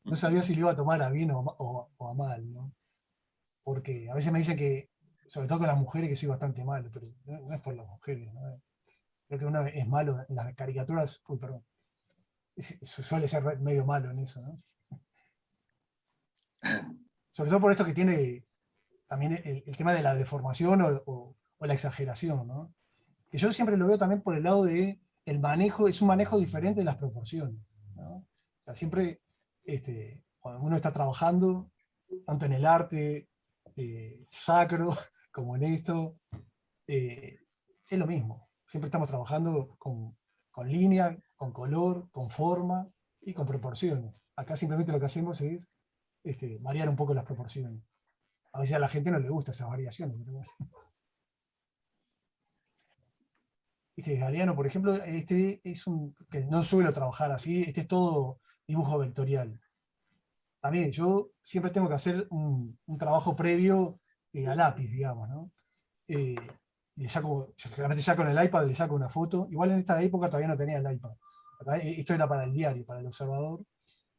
No sabía si lo iba a tomar a bien o a mal, ¿no? Porque a veces me dicen que, sobre todo con las mujeres, que soy bastante malo, pero no es por las mujeres, ¿no? Creo que uno es malo en las caricaturas, uy, perdón, suele ser medio malo en eso, ¿no? Sobre todo por esto que tiene también el tema de la deformación o la exageración, ¿no? Que yo siempre lo veo también por el lado de el manejo, es un manejo diferente de las proporciones, ¿no? O sea, siempre cuando uno está trabajando, tanto en el arte sacro como en esto, es lo mismo. Siempre estamos trabajando con línea, con color, con forma y con proporciones. Acá simplemente lo que hacemos es variar un poco las proporciones. A veces a la gente no le gusta esas variaciones, pero bueno. Galeano, por ejemplo, es un que no suelo trabajar así, es todo dibujo vectorial. También yo siempre tengo que hacer un trabajo previo a lápiz, digamos, ¿no? Le saco, generalmente saco en el iPad, le saco una foto. Igual en esta época todavía no tenía el iPad. Esto era para el diario, para el observador.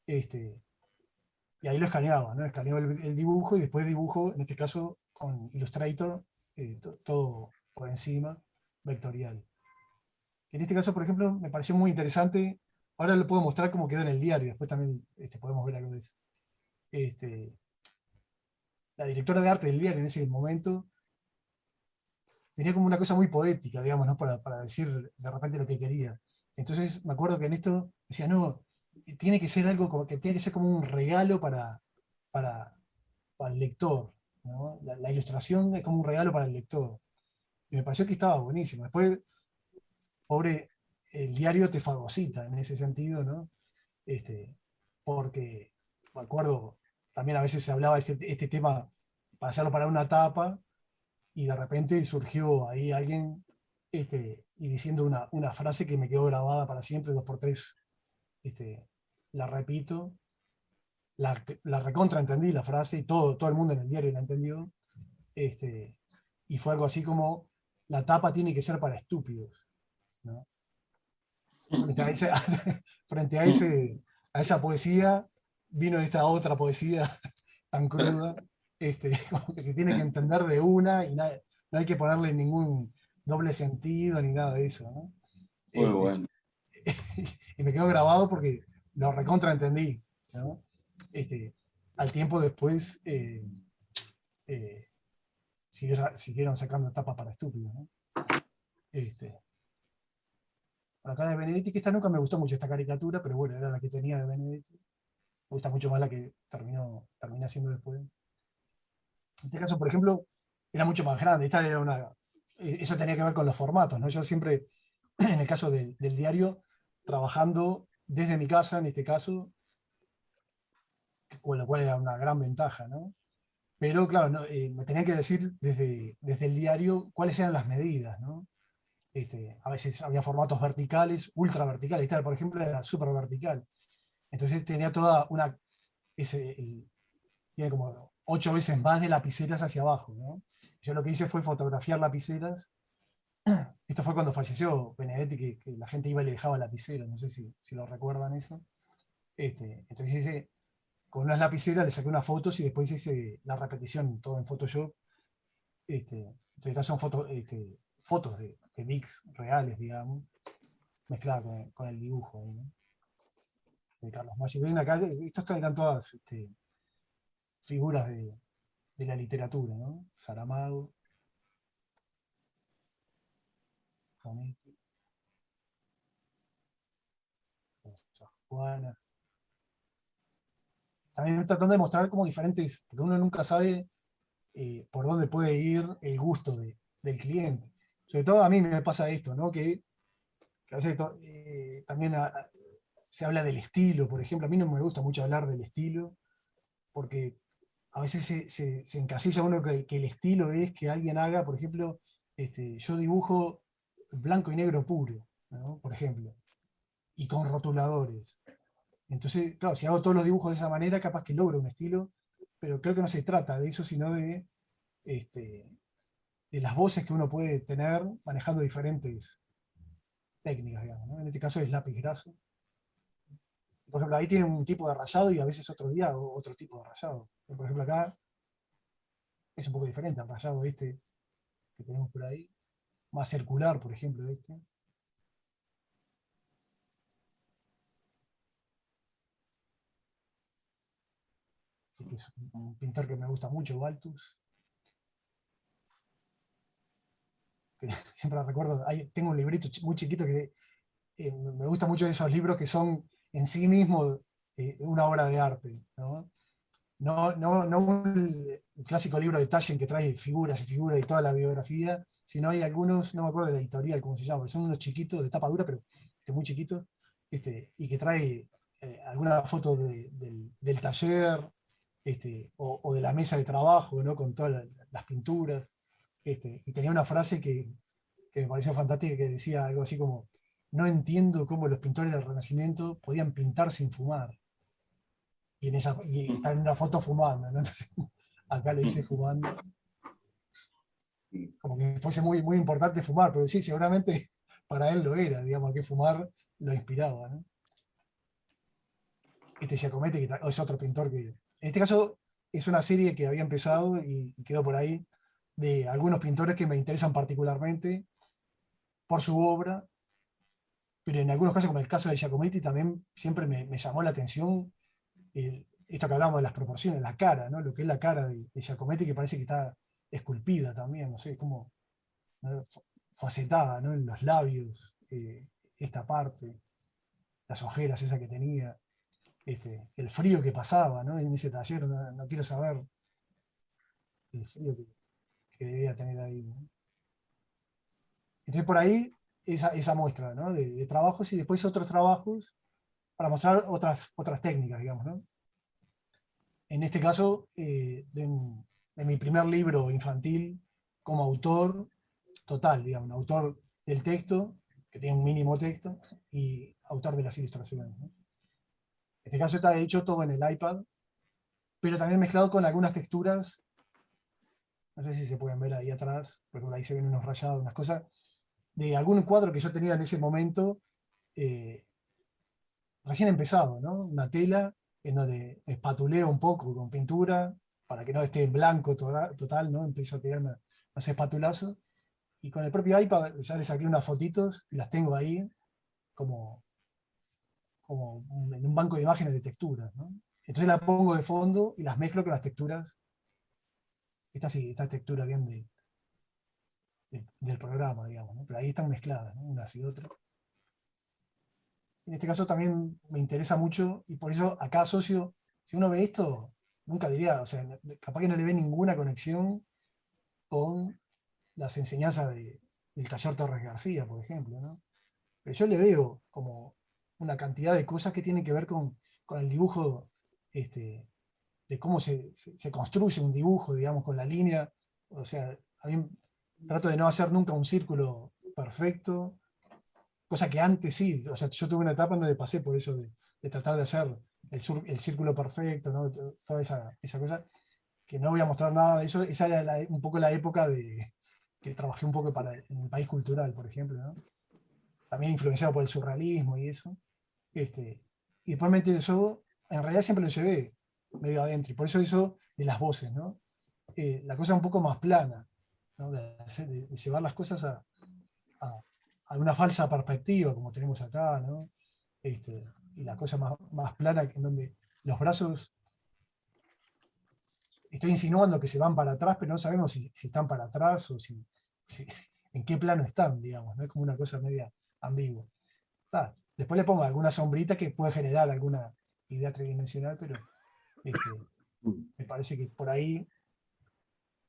Y ahí lo escaneaba, ¿no? Escaneo el dibujo y después dibujo, en este caso con Illustrator, todo por encima, vectorial. En este caso, por ejemplo, me pareció muy interesante. Ahora lo puedo mostrar cómo quedó en el diario, después también podemos ver algo de eso. La directora de arte del diario en ese momento tenía como una cosa muy poética, digamos, ¿no? Para decir de repente lo que quería. Entonces me acuerdo que en esto decía, no, tiene que ser algo como que tiene que ser como un regalo para, para el lector, ¿no? La ilustración es como un regalo para el lector. Y me pareció que estaba buenísimo. Después, pobre, el diario te fagocita en ese sentido, ¿no? Porque me acuerdo, también a veces se hablaba de este tema para hacerlo para una tapa, y de repente surgió ahí alguien y diciendo una frase que me quedó grabada para siempre, 2x3, la repito, la recontra entendí la frase, y todo el mundo en el diario la entendió, y fue algo así como, la tapa tiene que ser para estúpidos, ¿no? Frente a, frente a esa poesía, vino esta otra poesía tan cruda, como que se tiene que entender de una y no hay que ponerle ningún doble sentido ni nada de eso, ¿no? Muy bueno. Y me quedó grabado porque lo recontra entendí, ¿no? Al tiempo después siguieron sacando tapas para estúpidos, ¿no? Por acá de Benedetti, que esta nunca me gustó mucho esta caricatura, pero bueno, era la que tenía de Benedetti. Me gusta mucho más la que terminé haciendo después. En este caso, por ejemplo, era mucho más grande. Esta era eso tenía que ver con los formatos, ¿no? Yo siempre, en el caso del diario, trabajando desde mi casa, en este caso, con lo cual era una gran ventaja, ¿no? Pero claro, me tenían que decir desde el diario cuáles eran las medidas, ¿no? A veces había formatos verticales, ultra verticales. Esta, por ejemplo, era súper vertical. Entonces tenía toda tiene como 8 veces más de lapiceras hacia abajo, ¿no? Yo lo que hice fue fotografiar lapiceras. Esto fue cuando falleció Benedetti, que la gente iba y le dejaba lapiceras, no sé si lo recuerdan eso. Entonces hice, con unas lapiceras le saqué unas fotos y después hice la repetición, todo en Photoshop. Entonces estas son fotos de mix reales, digamos, mezclada con el dibujo, ¿no? De Carlos Maggi. Ven acá, estos eran todas figuras de la literatura, ¿no? Saramago, Jonetti, Sor Juana. También tratando de mostrar como diferentes, porque uno nunca sabe por dónde puede ir el gusto del cliente. Sobre todo a mí me pasa esto, ¿no? Que a veces también se habla del estilo, por ejemplo. A mí no me gusta mucho hablar del estilo, porque a veces se encasilla uno que el estilo es que alguien haga, por ejemplo, yo dibujo blanco y negro puro, ¿no? Por ejemplo, y con rotuladores. Entonces, claro, si hago todos los dibujos de esa manera, capaz que logro un estilo, pero creo que no se trata de eso, sino de las voces que uno puede tener manejando diferentes técnicas, digamos, ¿no? En este caso es lápiz graso. Por ejemplo, ahí tiene un tipo de rayado y a veces otro día otro tipo de rayado. Por ejemplo, acá es un poco diferente al rayado que tenemos por ahí. Más circular, por ejemplo, que es un pintor que me gusta mucho, Baltus. Que siempre recuerdo, tengo un librito muy chiquito que me gusta mucho de esos libros que son en sí mismos una obra de arte, ¿no? No un clásico libro de Taschen que trae figuras y figuras y toda la biografía, sino hay algunos, no me acuerdo de la editorial, cómo se llama, son unos chiquitos, de tapa dura, pero muy chiquitos, y que trae alguna foto del taller, o de la mesa de trabajo, ¿no? Con todas las pinturas. Y tenía una frase que me pareció fantástica, que decía algo así como: no entiendo cómo los pintores del Renacimiento podían pintar sin fumar. Y está en una foto fumando, ¿no? Entonces, acá le dice fumando. Como que fuese muy, muy importante fumar, pero sí, seguramente para él lo era, digamos, que fumar lo inspiraba, ¿no? Giacometti, que es otro pintor que... En este caso es una serie que había empezado y quedó por ahí, de algunos pintores que me interesan particularmente por su obra, pero en algunos casos, como el caso de Giacometti, también siempre me llamó la atención esto que hablamos de las proporciones, la cara, ¿no? Lo que es la cara de Giacometti, que parece que está esculpida también, no sé, como, ¿no? Facetada, ¿no? En los labios, esta parte, las ojeras esas que tenía, el frío que pasaba, ¿no? En ese taller, no quiero saber el frío que debía tener ahí, ¿no? Entonces por ahí esa muestra, ¿no? de trabajos, y después otros trabajos para mostrar otras técnicas, digamos, ¿no? En este caso, de mi primer libro infantil como autor total, digamos, autor del texto, que tiene un mínimo texto, y autor de las ilustraciones, ¿no? En este caso está hecho todo en el iPad, pero también mezclado con algunas texturas. No sé si se pueden ver ahí atrás, por ejemplo, ahí se ven unos rayados, unas cosas, de algún cuadro que yo tenía en ese momento, eh, recién empezado, ¿no? Una tela en donde espatuleo un poco con pintura, para que no esté en blanco total, ¿no? Empiezo a tirar unos espatulazos, y con el propio iPad ya le saqué unas fotitos y las tengo ahí como en un banco de imágenes de texturas, ¿no? Entonces las pongo de fondo y las mezclo con las texturas, esta textura bien del programa, digamos, ¿no? Pero ahí están mezcladas, ¿no? Unas y otras. En este caso también me interesa mucho, y por eso acá asocio, si uno ve esto, nunca diría, o sea, capaz que no le ve ninguna conexión con las enseñanzas del taller Torres García, por ejemplo, ¿no? Pero yo le veo como una cantidad de cosas que tienen que ver con el dibujo, de cómo se construye un dibujo, digamos, con la línea. O sea, a mí trato de no hacer nunca un círculo perfecto, cosa que antes sí. O sea, yo tuve una etapa en donde pasé por eso de tratar de hacer el círculo perfecto, ¿no? Toda esa cosa, que no voy a mostrar nada de eso. Esa era un poco la época que trabajé un poco en el País Cultural, por ejemplo, ¿no? También influenciado por el surrealismo y eso. Y después me interesó, en realidad siempre lo llevé medio adentro, y por eso hizo de las voces, ¿no? La cosa un poco más plana, ¿no? De llevar las cosas a una falsa perspectiva, como tenemos acá, ¿no? Y la cosa más plana, en donde los brazos, estoy insinuando que se van para atrás, pero no sabemos si están para atrás o si en qué plano están, digamos, ¿no? Es como una cosa media ambigua. Después le pongo alguna sombrita que puede generar alguna idea tridimensional, pero me parece que por ahí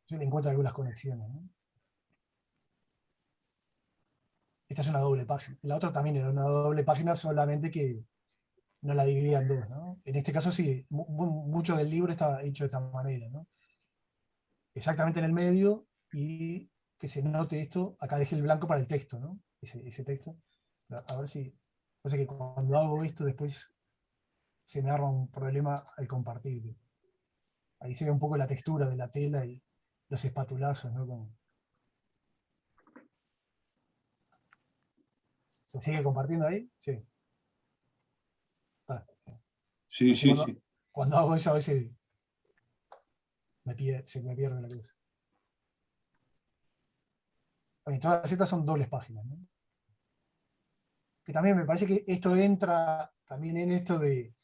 yo le encuentro algunas conexiones, ¿no? Esta es una doble página. La otra también era una doble página, solamente que no la dividía en dos, ¿no? En este caso sí, mucho del libro está hecho de esta manera, ¿no? Exactamente en el medio, y que se note esto. Acá dejé el blanco para el texto, ¿no? Ese texto. A ver si... Pasa que cuando hago esto después se me arma un problema al compartirlo. Ahí se ve un poco la textura de la tela y los espatulazos, ¿no? ¿Se sigue compartiendo ahí? Sí. Sí, sí, sí. Cuando hago eso a veces se me pierde la luz. Todas estas son dobles páginas, ¿no? Que también me parece que esto entra también en esto de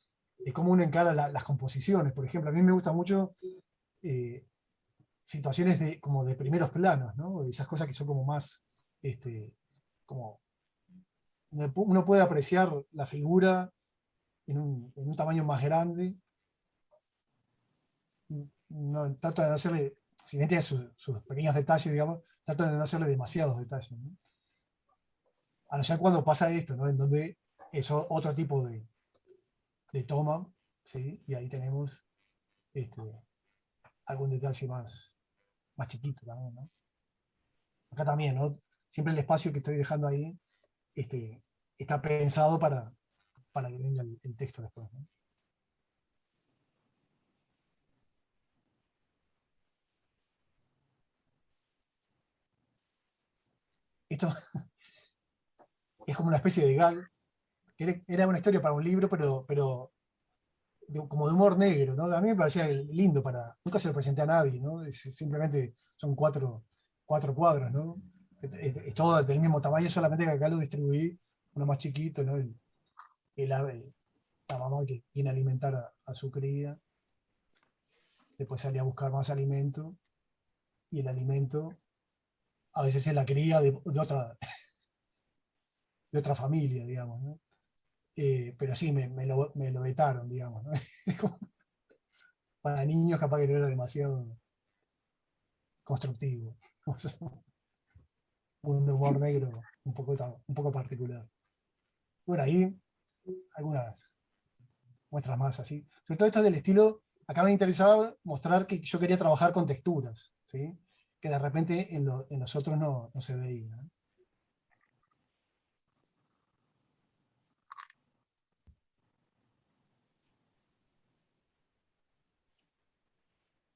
cómo uno encara las composiciones. Por ejemplo, a mí me gusta mucho situaciones como de primeros planos, ¿no? Esas cosas que son como más, como uno puede apreciar la figura en un tamaño más grande. No, trato de no hacerle, si bien tiene sus pequeños detalles, digamos, trato de no hacerle demasiados detalles, ¿no? A no ser cuando pasa esto, ¿no? En donde es otro tipo de toma, ¿sí? Y ahí tenemos algún detalle más chiquito también, ¿no? Acá también, ¿no? Siempre el espacio que estoy dejando ahí está pensado para que venga el texto después, ¿no? Esto es como una especie de gag. Era una historia para un libro, pero como de humor negro, ¿no? A mí me parecía lindo nunca se lo presenté a nadie, ¿no? Simplemente son cuatro cuadros, ¿no? Es todo del mismo tamaño, solamente que acá lo distribuí, uno más chiquito, ¿no? La mamá que viene a alimentar a su cría, después sale a buscar más alimento, y el alimento a veces es la cría de otra familia, digamos, ¿no? Pero sí, me lo vetaron, digamos, ¿no? Para niños capaz que no era demasiado constructivo. Un humor negro un poco particular. Bueno, ahí algunas muestras más así. Sobre todo esto del estilo, acá me interesaba mostrar que yo quería trabajar con texturas, ¿sí? Que de repente en los otros no se veía, ¿no?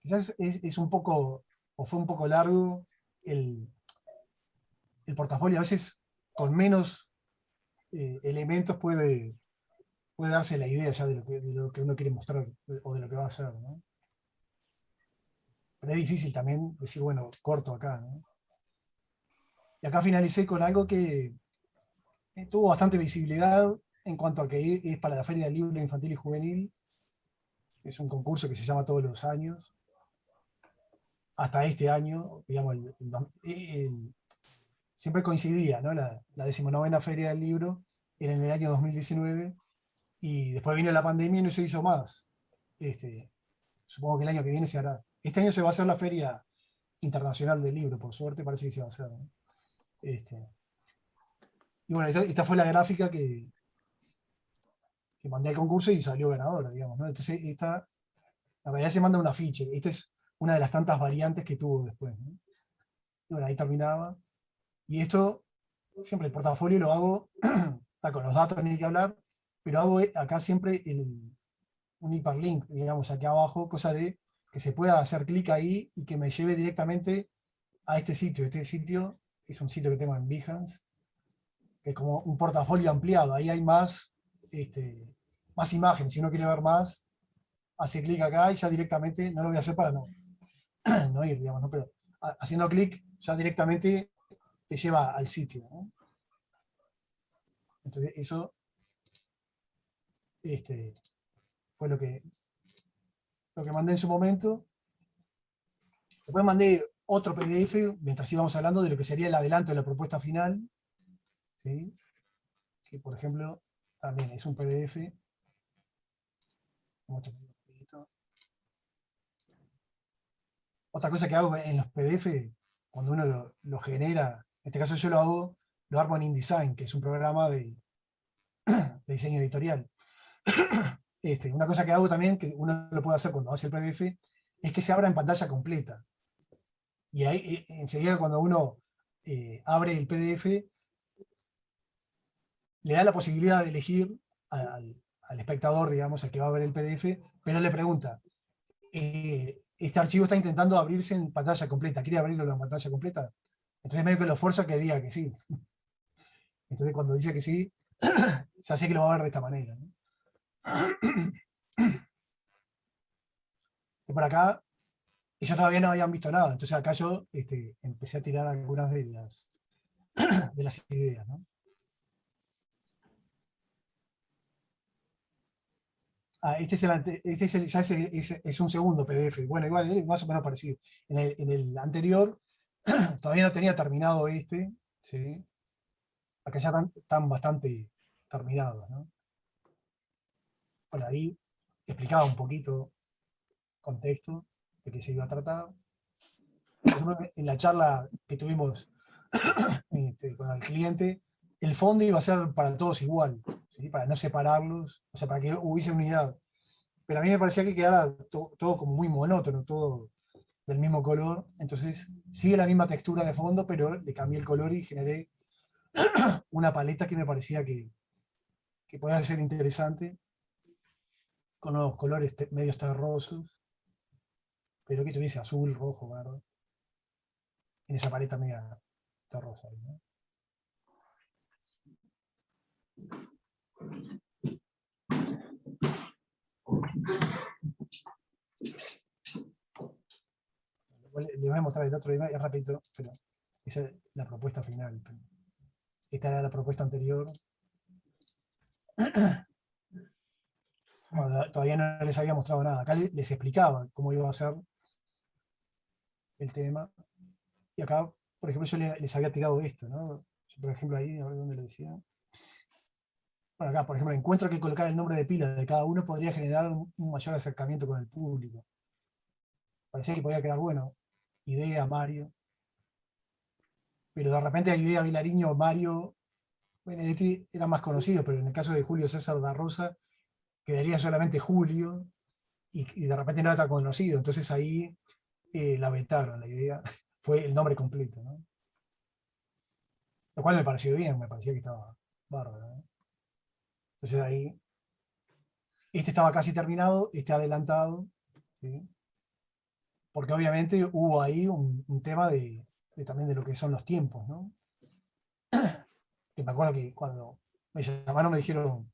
Quizás es un poco, o fue un poco largo el portafolio. A veces con menos elementos puede darse la idea ya de lo que uno quiere mostrar o de lo que va a hacer, ¿no? Pero es difícil también decir, bueno, corto acá, ¿no? Y acá finalicé con algo que tuvo bastante visibilidad en cuanto a que es para la Feria del Libro Infantil y Juvenil. Es un concurso que se llama todos los años. Hasta este año, digamos, siempre coincidía, ¿no? La 19ª Feria del Libro era en el año 2019, y después vino la pandemia y no se hizo más. Supongo que el año que viene se hará. Este año se va a hacer la Feria Internacional del Libro, por suerte parece que se va a hacer, ¿no? Y bueno, esta fue la gráfica que mandé al concurso y salió ganadora, digamos, ¿no? Entonces, la realidad se manda un afiche. Esta es una de las tantas variantes que tuvo después, ¿no? Y bueno, ahí terminaba. Y esto, siempre el portafolio lo hago, está con los datos, ni hay que hablar, pero hago acá siempre un hiperlink, digamos, aquí abajo, cosa de que se pueda hacer clic ahí y que me lleve directamente a este sitio. Este sitio es un sitio que tengo en Behance, que es como un portafolio ampliado. Ahí hay más imágenes. Si uno quiere ver más, hace clic acá y ya directamente, no lo voy a hacer para no ir, digamos, ¿no? Pero haciendo clic ya directamente te lleva al sitio, ¿no? Entonces eso fue lo que mandé en su momento. Después mandé otro PDF, mientras íbamos hablando de lo que sería el adelanto de la propuesta final, ¿sí? Que por ejemplo también es un PDF. Otra cosa que hago en los PDF, cuando uno lo genera, en este caso yo lo armo en InDesign, que es un programa de diseño editorial. Una cosa que hago también, que uno lo puede hacer cuando hace el PDF, es que se abra en pantalla completa. Y ahí enseguida cuando uno abre el PDF, le da la posibilidad de elegir al espectador, digamos, al que va a ver el PDF, pero le pregunta, este archivo está intentando abrirse en pantalla completa, ¿quiere abrirlo en pantalla completa? Entonces medio que lo fuerza que diga que sí. Entonces cuando dice que sí, ya sé que lo va a ver de esta manera, ¿no? Y por acá, ellos todavía no habían visto nada, entonces acá yo empecé a tirar algunas de las ideas, ¿no? Es un segundo PDF. Bueno, igual, más o menos parecido. En el anterior todavía no tenía terminado ¿sí? Acá ya están bastante terminados, ¿no? Bueno, ahí explicaba un poquito contexto de qué se iba a tratar. Por ejemplo, en la charla que tuvimos con el cliente, el fondo iba a ser para todos igual, ¿sí? Para no separarlos, o sea, para que hubiese unidad. Pero a mí me parecía que quedara todo como muy monótono, todo del mismo color. Entonces sigue la misma textura de fondo, pero le cambié el color y generé una paleta que me parecía que podía ser interesante, con unos colores medios terrosos, pero que tuviese azul, rojo, verde, en esa paleta media terrosa, ¿no? Les voy a mostrar el otro, es rapidito, pero esa es la propuesta final. Esta era la propuesta anterior. Bueno, todavía no les había mostrado nada. Acá les explicaba cómo iba a ser el tema. Y acá, por ejemplo, yo les había tirado esto, ¿no? Yo, por ejemplo, ahí, a ver dónde lo decía. Bueno, acá, por ejemplo, encuentro que colocar el nombre de pila de cada uno podría generar un mayor acercamiento con el público. Parecía que podía quedar bueno. Idea, Mario. Pero de repente Idea, Vilariño, Mario, Benedetti eran más conocidos, pero en el caso de Julio César da Rosa, quedaría solamente Julio, y de repente no era tan conocido. Entonces ahí la vetaron la idea. Fue el nombre completo, ¿no? Lo cual me pareció bien, me parecía que estaba bárbaro, ¿no? Entonces ahí, estaba casi terminado, adelantado, ¿sí? Porque obviamente hubo ahí un tema también de lo que son los tiempos, ¿no? Que me acuerdo que cuando me llamaron me dijeron,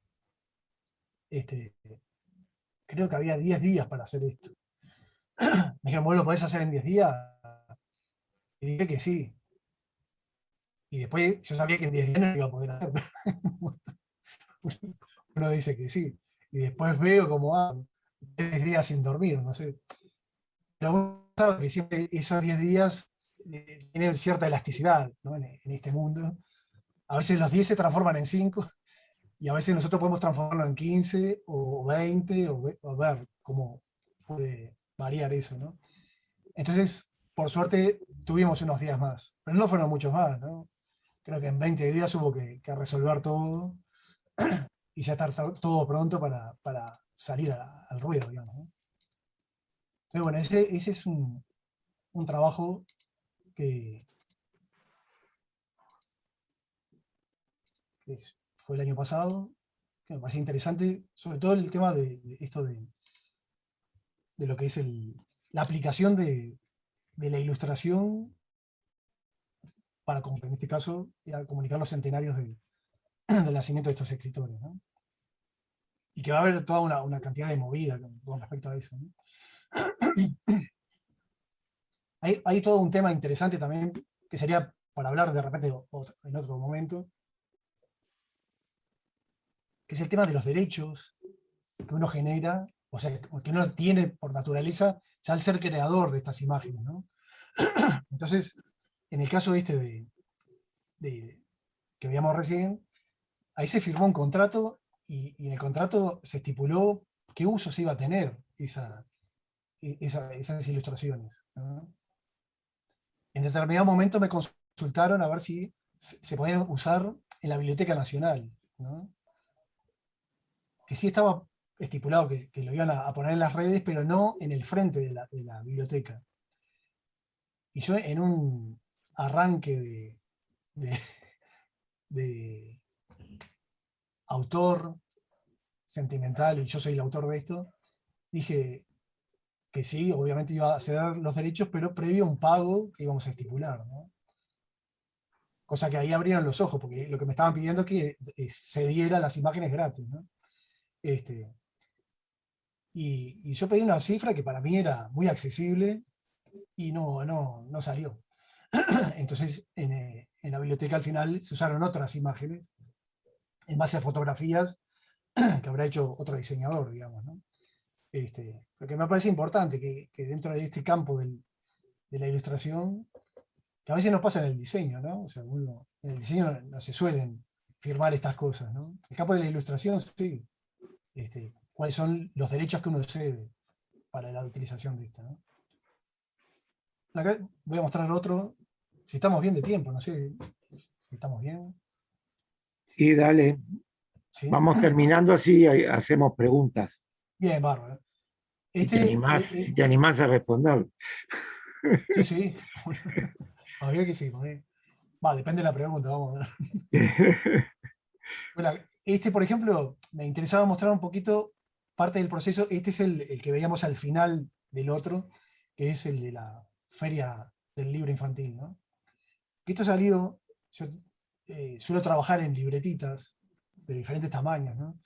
creo que había 10 días para hacer esto. Me dijeron, ¿vos lo podés hacer en 10 días? Y dije que sí. Y después yo sabía que en 10 días no lo iba a poder hacer. Uno dice que sí. Y después veo como 10 días sin dormir, no sé. Pero uno sabe que siempre esos 10 días tienen cierta elasticidad, ¿no? en este mundo. A veces los 10 se transforman en 5 y a veces nosotros podemos transformarlo en 15 o 20 o ver cómo puede variar eso, ¿no? Entonces, por suerte, tuvimos unos días más, pero no fueron muchos más, ¿no? Creo que en 20 días hubo que resolver todo y ya estar todo pronto para salir al ruedo, digamos, ¿no? Entonces, bueno, ese es un trabajo que fue el año pasado, que me parecía interesante, sobre todo el tema de esto de lo que es la aplicación de la ilustración para, en este caso, era comunicar los centenarios del nacimiento de estos escritores, ¿no? Y que va a haber toda una cantidad de movida con respecto a eso, ¿no? Hay todo un tema interesante también, que sería para hablar de repente en otro momento, que es el tema de los derechos que uno genera, o sea, que uno tiene por naturaleza ya al ser creador de estas imágenes, ¿no? Entonces, en el caso que veíamos recién, ahí se firmó un contrato y en el contrato se estipuló qué uso se iba a tener esas ilustraciones, ¿no? En determinado momento me consultaron a ver si se podían usar en la Biblioteca Nacional, ¿no? Que sí estaba estipulado que lo iban a poner en las redes, pero no en el frente de la biblioteca. Y yo en un arranque de, de autor sentimental, y yo soy el autor de esto, dije que sí, obviamente iba a ceder los derechos, pero previo a un pago que íbamos a estipular, ¿no? Cosa que ahí abrieron los ojos, porque lo que me estaban pidiendo es que cediera las imágenes gratis, ¿no? Y yo pedí una cifra que para mí era muy accesible y no salió. Entonces, en la biblioteca al final se usaron otras imágenes en base a fotografías que habrá hecho otro diseñador, digamos, ¿no? Lo que me parece importante, que dentro de este campo de la ilustración, que a veces nos pasa en el diseño, ¿no? O sea, en el diseño no se suelen firmar estas cosas, ¿no? En el campo de la ilustración, sí. ¿Cuáles son los derechos que uno cede para la utilización de esta, ¿no? Acá voy a mostrar otro, si estamos bien de tiempo, no sé si estamos bien. Sí, dale. ¿Sí? Vamos terminando así, hacemos preguntas. Bien, bárbaro. Si te animás a responder. Sí, sí. Había que sí. Va, depende de la pregunta, vamos a ver. Bueno, por ejemplo, me interesaba mostrar un poquito parte del proceso. Este es el que veíamos al final del otro, que es el de la feria del libro infantil, ¿no? Que esto ha salido, yo suelo trabajar en libretitas de diferentes tamaños, ¿no?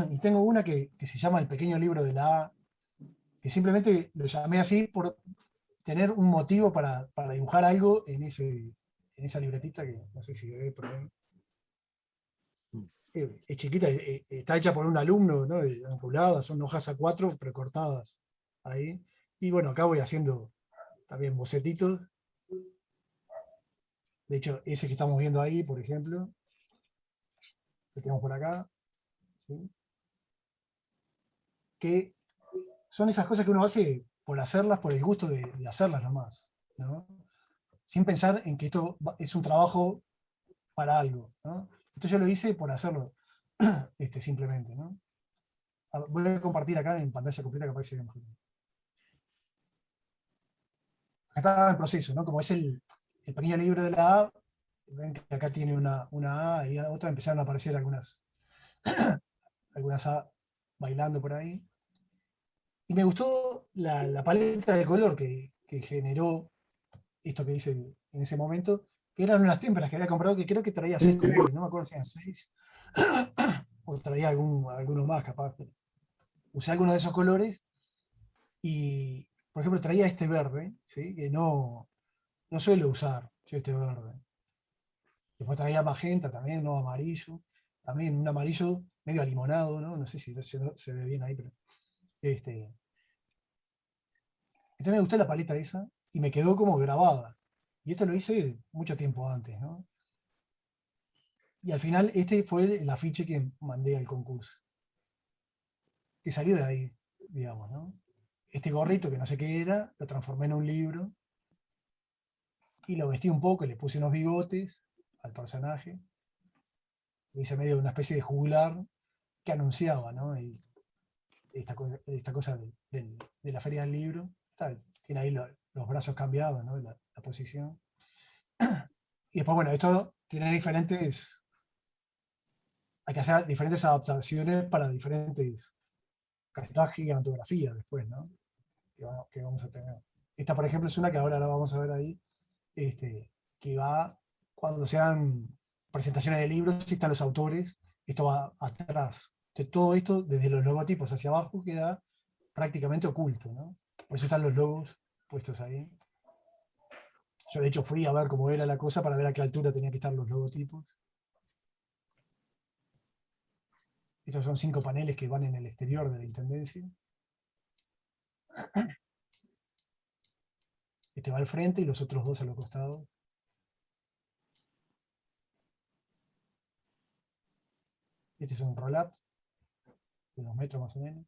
Y tengo una que se llama El pequeño libro de la A, que simplemente lo llamé así por tener un motivo para dibujar algo en esa libretita, que no sé si ve por ahí. Es chiquita, está hecha por un alumno, ¿no? Enrulada, son hojas A4 precortadas ahí. Y bueno, acá voy haciendo también bocetitos. De hecho, ese que estamos viendo ahí, por ejemplo, que tenemos por acá, ¿sí? Que son esas cosas que uno hace por hacerlas, por el gusto de hacerlas nomás, ¿no? Sin pensar en que esto es un trabajo para algo, ¿no? Esto yo lo hice por hacerlo, simplemente, ¿no? Voy a compartir acá en pantalla completa que aparece bien. Acá está el proceso, ¿no? Como es el pequeño libro de la A, ven que acá tiene una A y otra, empezaron a aparecer algunas A bailando por ahí. Y me gustó la paleta de color que generó esto que hice en ese momento, que eran unas témperas que había comprado, que creo que traía 6 colores, no me acuerdo si eran 6, o traía alguno más capaz. Pero usé alguno de esos colores y, por ejemplo, traía este verde, ¿sí? Que no suelo usar yo este verde. Después traía magenta también, no amarillo, también un amarillo medio alimonado, ¿no? No sé si se ve bien ahí, pero entonces me gustó la paleta esa y me quedó como grabada. Y esto lo hice mucho tiempo antes, ¿no? Y al final este fue el afiche que mandé al concurso. Que salió de ahí, digamos, ¿no? Este gorrito que no sé qué era, lo transformé en un libro y lo vestí un poco, le puse unos bigotes al personaje. Lo hice medio una especie de jugular que anunciaba, ¿no? Y esta cosa de la feria del libro. Tiene ahí los brazos cambiados, ¿no? La posición. Y después, bueno, esto tiene hay que hacer diferentes adaptaciones para diferentes, casi toda gigantografía después, ¿no? Que vamos a tener. Esta, por ejemplo, es una que ahora la vamos a ver ahí, que va, cuando sean presentaciones de libros, si están los autores, esto va atrás. Entonces, todo esto, desde los logotipos hacia abajo, queda prácticamente oculto, ¿no? Por eso están los logos puestos ahí. Yo de hecho fui a ver cómo era la cosa para ver a qué altura tenían que estar los logotipos. Estos son 5 paneles que van en el exterior de la intendencia. Este va al frente y los otros 2 a los costados. Este es un roll-up de 2 metros más o menos.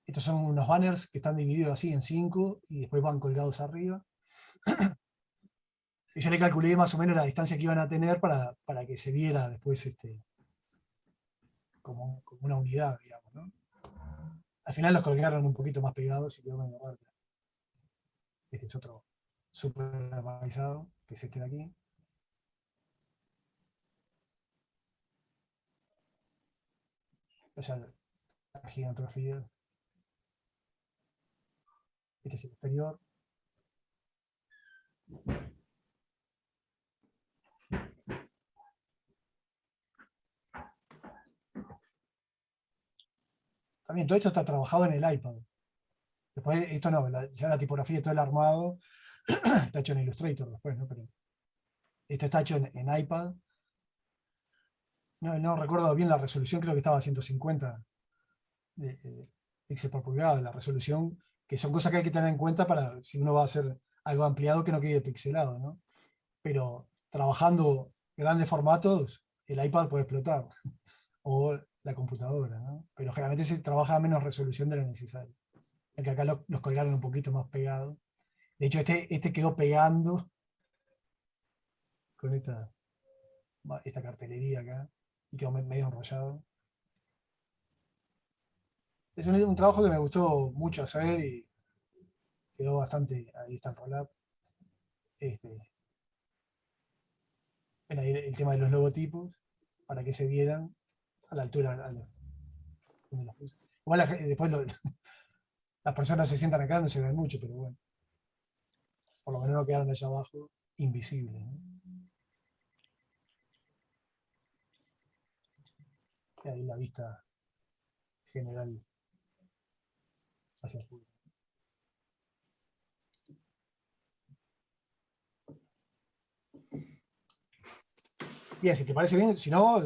Estos son unos banners que están divididos así en 5 y después van colgados arriba. Y yo le calculé más o menos la distancia que iban a tener para que se viera después como una unidad, digamos, ¿no? Al final los colgaron un poquito más pegados y quedó medio raro. Este es otro supervisado, que es este de aquí. O sea, la gigantografía. Este es el exterior. También todo esto está trabajado en el iPad. Después, esto no, ya la tipografía y todo el armado está hecho en Illustrator después, ¿no? Pero esto está hecho en iPad. No recuerdo bien la resolución, creo que estaba a 150 píxeles por pulgada, la resolución, que son cosas que hay que tener en cuenta para si uno va a hacer algo ampliado que no quede pixelado, ¿no? Pero trabajando grandes formatos, el iPad puede explotar, o la computadora, ¿no? Pero generalmente se trabaja a menos resolución de lo necesario. Que acá los colgaron un poquito más pegados. De hecho, este quedó pegando con esta cartelería acá, y quedó medio enrollado. Es un trabajo que me gustó mucho hacer y quedó bastante, ahí está el roll-up. Ven ahí el tema de los logotipos, para que se vieran a la altura donde los puse. Igual después las personas se sientan acá, no se ven mucho, pero bueno. Por lo menos no quedaron allá abajo invisibles, ¿no? Y ahí la vista general hacia el público. Bien, si te parece bien, si no,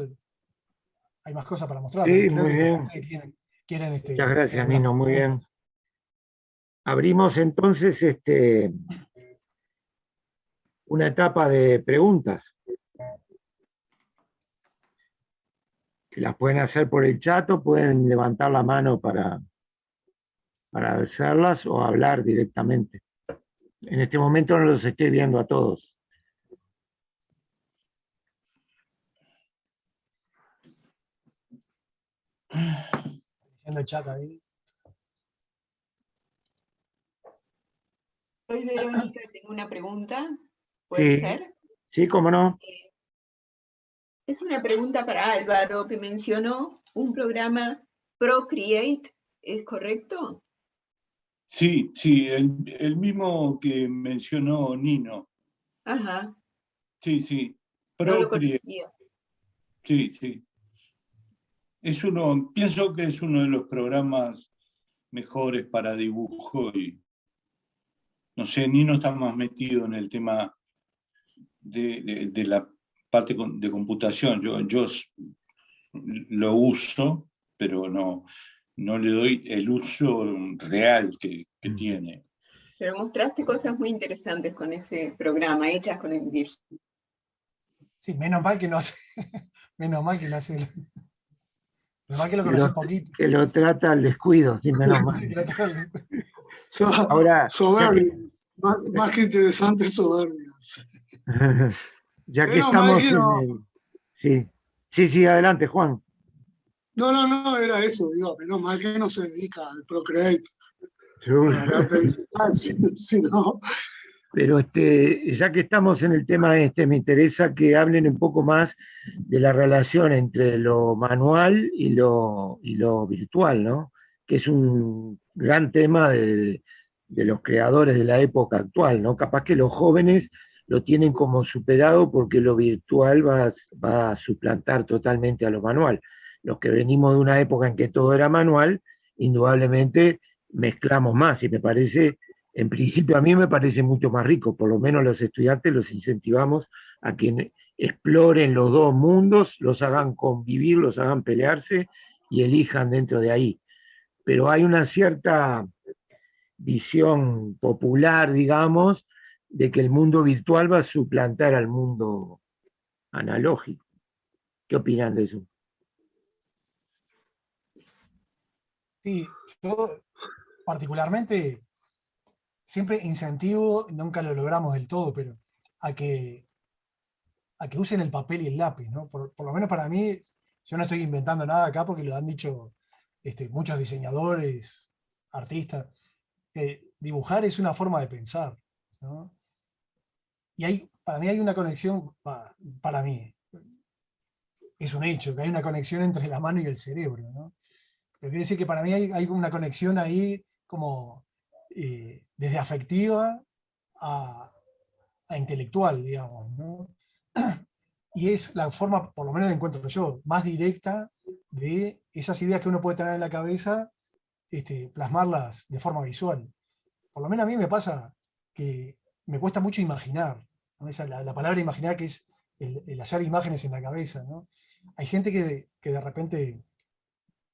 hay más cosas para mostrar. Sí, Creo muy que bien. quieren Muchas gracias, hacer Nino, muy bien. preguntas. Abrimos entonces una etapa de preguntas. Que las pueden hacer por el chat o pueden levantar la mano para hacerlas o hablar directamente. En este momento no los estoy viendo a todos. En el chat ahí. Soy Verónica, tengo una pregunta. ¿Puede Sí, ser? sí, cómo no. Es una pregunta para Álvaro, que mencionó un programa Procreate, ¿es correcto? Sí, el mismo que mencionó Nino. Ajá, Sí, no lo Procreate. conocía. Sí. Pienso que es uno de los programas mejores para dibujo y no sé, Nino está más metido en el tema de la parte de computación. Yo lo uso, pero no le doy el uso real que tiene. Pero mostraste cosas muy interesantes con ese programa, hechas con el GIF. Sí, menos mal que no hace. Menos mal que no hace. Menos mal que lo conocí un poquito. Que lo trata al descuido, sí, menos mal. Ahora, soberbias. Más que interesante, soberbias. ya que Menos estamos mal que no. Sí, adelante, Juan. No, era eso, digo, menos mal que no se dedica al Procreate, al arte digital, si no. Pero ya que estamos en el tema me interesa que hablen un poco más de la relación entre lo manual y lo virtual, ¿no? Que es un gran tema de los creadores de la época actual, ¿no? Capaz que los jóvenes lo tienen como superado porque lo virtual va a suplantar totalmente a lo manual. Los que venimos de una época en que todo era manual, indudablemente mezclamos más, y me parece En principio a mí me parece mucho más rico, por lo menos los estudiantes los incentivamos a que exploren los dos mundos, los hagan convivir, los hagan pelearse y elijan dentro de ahí. Pero hay una cierta visión popular, digamos, de que el mundo virtual va a suplantar al mundo analógico. ¿Qué opinan de eso? Sí, yo particularmente siempre incentivo, nunca lo logramos del todo, pero a que, a que usen el papel y el lápiz, ¿no? Por lo menos para mí, yo no estoy inventando nada acá porque lo han dicho muchos diseñadores, artistas, que dibujar es una forma de pensar, ¿no? Y para mí hay una conexión, para mí, es un hecho, que hay una conexión entre la mano y el cerebro, ¿no? Pero quiere decir que para mí hay una conexión ahí como desde afectiva a, a intelectual, digamos, ¿no? Y es la forma, por lo menos encuentro yo, más directa de esas ideas que uno puede tener en la cabeza, plasmarlas de forma visual. Por lo menos a mí me pasa que me cuesta mucho imaginar, ¿no? La palabra imaginar, que es el hacer imágenes en la cabeza, ¿no? Hay gente que de repente,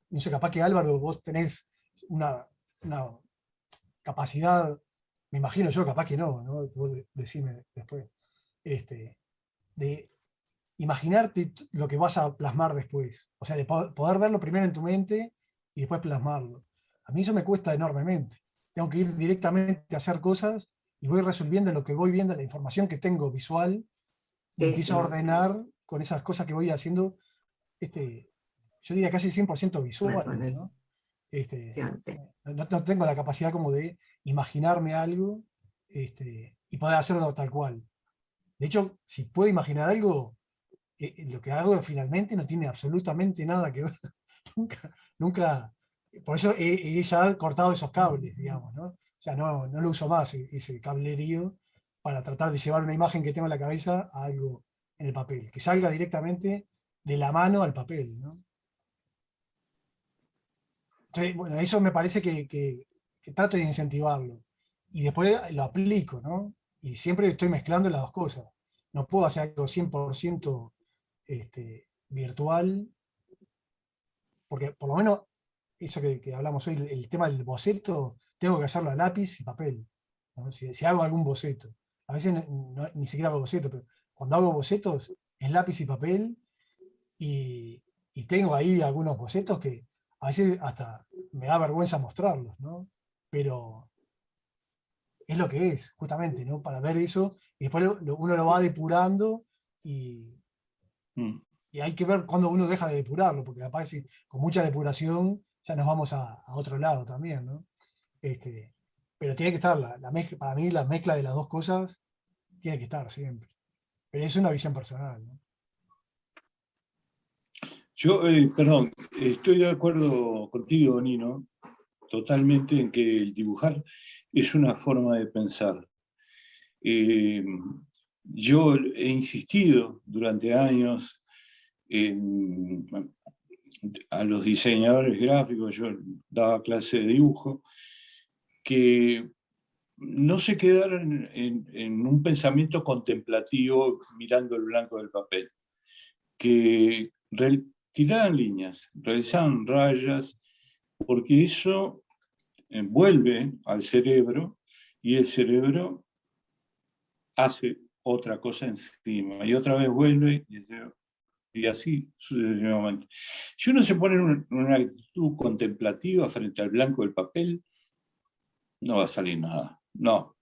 no sé, capaz que Álvaro, vos tenés una capacidad, me imagino yo, capaz que no, ¿no? Vos decime después, de imaginarte lo que vas a plasmar después. O sea, de poder verlo primero en tu mente y después plasmarlo. A mí eso me cuesta enormemente. Tengo que ir directamente a hacer cosas y voy resolviendo lo que voy viendo, la información que tengo visual, y empiezo a ordenar con esas cosas que voy haciendo, yo diría casi 100% visuales, ¿no? No tengo la capacidad como de imaginarme algo y poder hacerlo tal cual. De hecho, si puedo imaginar algo, lo que hago finalmente no tiene absolutamente nada que ver. Nunca. Por eso he ya cortado esos cables, digamos, ¿no? O sea, no lo uso más, ese cablerío, para tratar de llevar una imagen que tengo en la cabeza a algo en el papel, que salga directamente de la mano al papel, ¿no? Entonces, bueno, eso me parece que trato de incentivarlo. Y después lo aplico, ¿no? Y siempre estoy mezclando las dos cosas. No puedo hacer algo 100% virtual, porque por lo menos eso que hablamos hoy, el tema del boceto, tengo que hacerlo a lápiz y papel, ¿no? Si hago algún boceto. A veces ni siquiera hago boceto, pero cuando hago bocetos es lápiz y papel, y tengo ahí algunos bocetos que a veces hasta me da vergüenza mostrarlos, ¿no? Pero es lo que es, justamente, ¿no? Para ver eso, y después uno lo va depurando, y, Mm. y hay que ver cuándo uno deja de depurarlo, porque capaz que con mucha depuración ya nos vamos a otro lado también, ¿no? Pero tiene que estar, la mezcla, para mí la mezcla de las dos cosas tiene que estar siempre. Pero es una visión personal, ¿no? Yo, perdón, estoy de acuerdo contigo, Nino, totalmente en que el dibujar es una forma de pensar. Yo he insistido durante años a los diseñadores gráficos, yo daba clase de dibujo, que no se quedaran en un pensamiento contemplativo mirando el blanco del papel, que tiraran líneas, realizaban rayas, porque eso vuelve al cerebro y el cerebro hace otra cosa encima y otra vez vuelve y así sucesivamente. Si uno se pone en una actitud contemplativa frente al blanco del papel, no va a salir nada, no.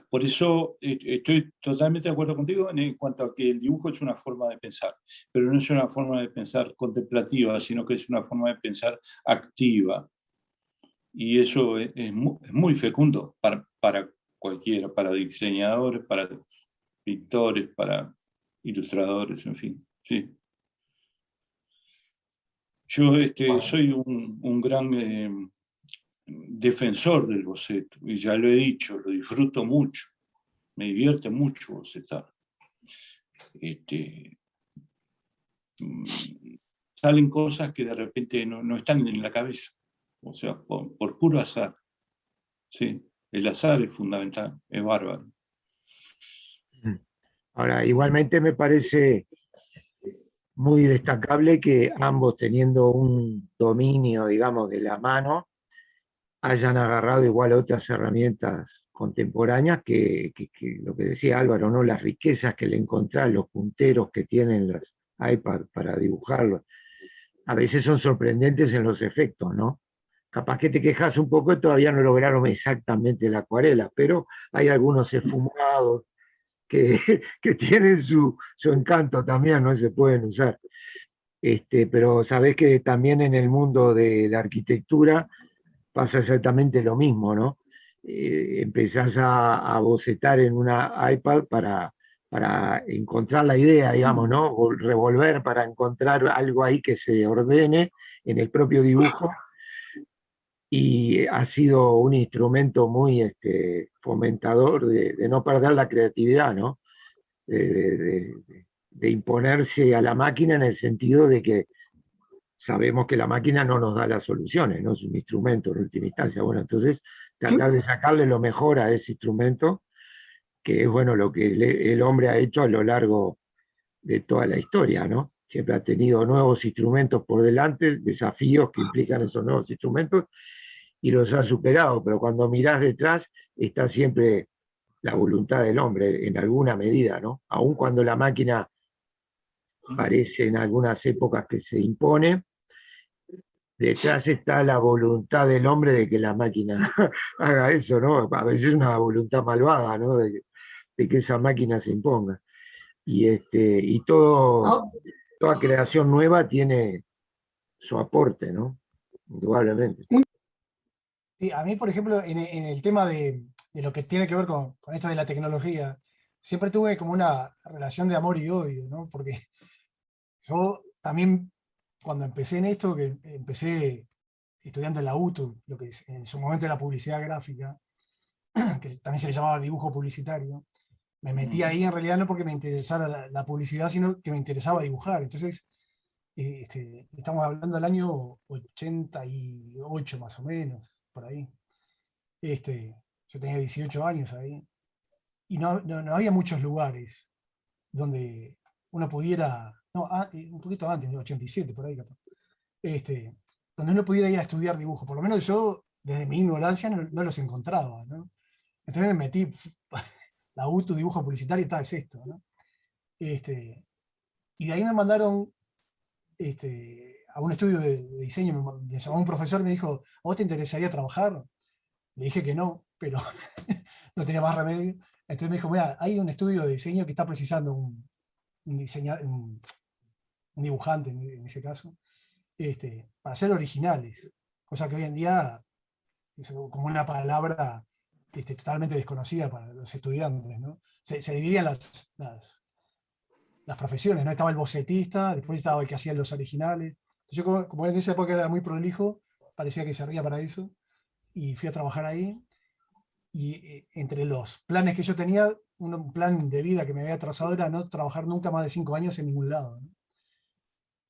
Por eso estoy totalmente de acuerdo contigo en cuanto a que el dibujo es una forma de pensar, pero no es una forma de pensar contemplativa, sino que es una forma de pensar activa. Y eso es muy fecundo para cualquiera, para diseñadores, para pintores, para ilustradores, en fin. Sí. Yo soy un gran defensor del boceto, y ya lo he dicho, lo disfruto mucho, me divierte mucho bocetar. Salen cosas que de repente no están en la cabeza, o sea, por puro azar. Sí, el azar es fundamental, es bárbaro. Ahora, igualmente me parece muy destacable que ambos, teniendo un dominio, digamos, de la mano, hayan agarrado igual otras herramientas contemporáneas que lo que decía Álvaro, ¿no? Las riquezas que le encontrás, los punteros que tienen las iPad para dibujarlo, a veces son sorprendentes en los efectos, ¿no? Capaz que te quejas un poco y todavía no lograron exactamente la acuarela, pero hay algunos esfumados que, que tienen su encanto también, ¿no? Se pueden usar. Pero sabés que también en el mundo de la arquitectura pasa exactamente lo mismo, ¿no? Empezás a bocetar en una iPad para encontrar la idea, digamos, ¿no? O revolver para encontrar algo ahí que se ordene en el propio dibujo, y ha sido un instrumento muy fomentador de no perder la creatividad, ¿no? De imponerse a la máquina en el sentido de que sabemos que la máquina no nos da las soluciones, no es un instrumento en última instancia. Bueno, entonces tratar de sacarle lo mejor a ese instrumento, que es bueno lo que el hombre ha hecho a lo largo de toda la historia, ¿no? Siempre ha tenido nuevos instrumentos por delante, desafíos que implican esos nuevos instrumentos, y los ha superado, pero cuando mirás detrás está siempre la voluntad del hombre en alguna medida, ¿no? Aun cuando la máquina parece en algunas épocas que se impone, detrás está la voluntad del hombre de que la máquina haga eso, ¿no? A veces una voluntad malvada, ¿no? De que esa máquina se imponga. Y toda creación nueva tiene su aporte, ¿no? Indudablemente. Sí, a mí, por ejemplo, en el tema de lo que tiene que ver con esto de la tecnología, siempre tuve como una relación de amor y odio, ¿no? Porque yo también, cuando empecé en esto, que empecé estudiando en la UTU, lo que en su momento era publicidad gráfica, que también se le llamaba dibujo publicitario, me metí ahí en realidad no porque me interesara la publicidad, sino que me interesaba dibujar. Entonces, estamos hablando del año 88 más o menos, por ahí. Yo tenía 18 años ahí. Y no había muchos lugares donde uno pudiera, no, un poquito antes, en 87, por ahí capaz, donde uno pudiera ir a estudiar dibujo. Por lo menos yo, desde mi ignorancia, no los encontraba, ¿no? Entonces me metí, la UTU, dibujo publicitario, tal, es esto, ¿no? Y de ahí me mandaron a un estudio de diseño, me llamó un profesor y me dijo, ¿a vos te interesaría trabajar? Le dije que no, pero no tenía más remedio. Entonces me dijo, mira, hay un estudio de diseño que está precisando un dibujante, en ese caso, para ser originales, cosa que hoy en día es como una palabra totalmente desconocida para los estudiantes, ¿no? Se dividían las profesiones, ¿no? Estaba el bocetista, después estaba el que hacía los originales. Entonces yo, como en esa época era muy prolijo, parecía que servía para eso, y fui a trabajar ahí. Y entre los planes que yo tenía, un plan de vida que me había trazado era no trabajar nunca más de 5 años en ningún lado, ¿no?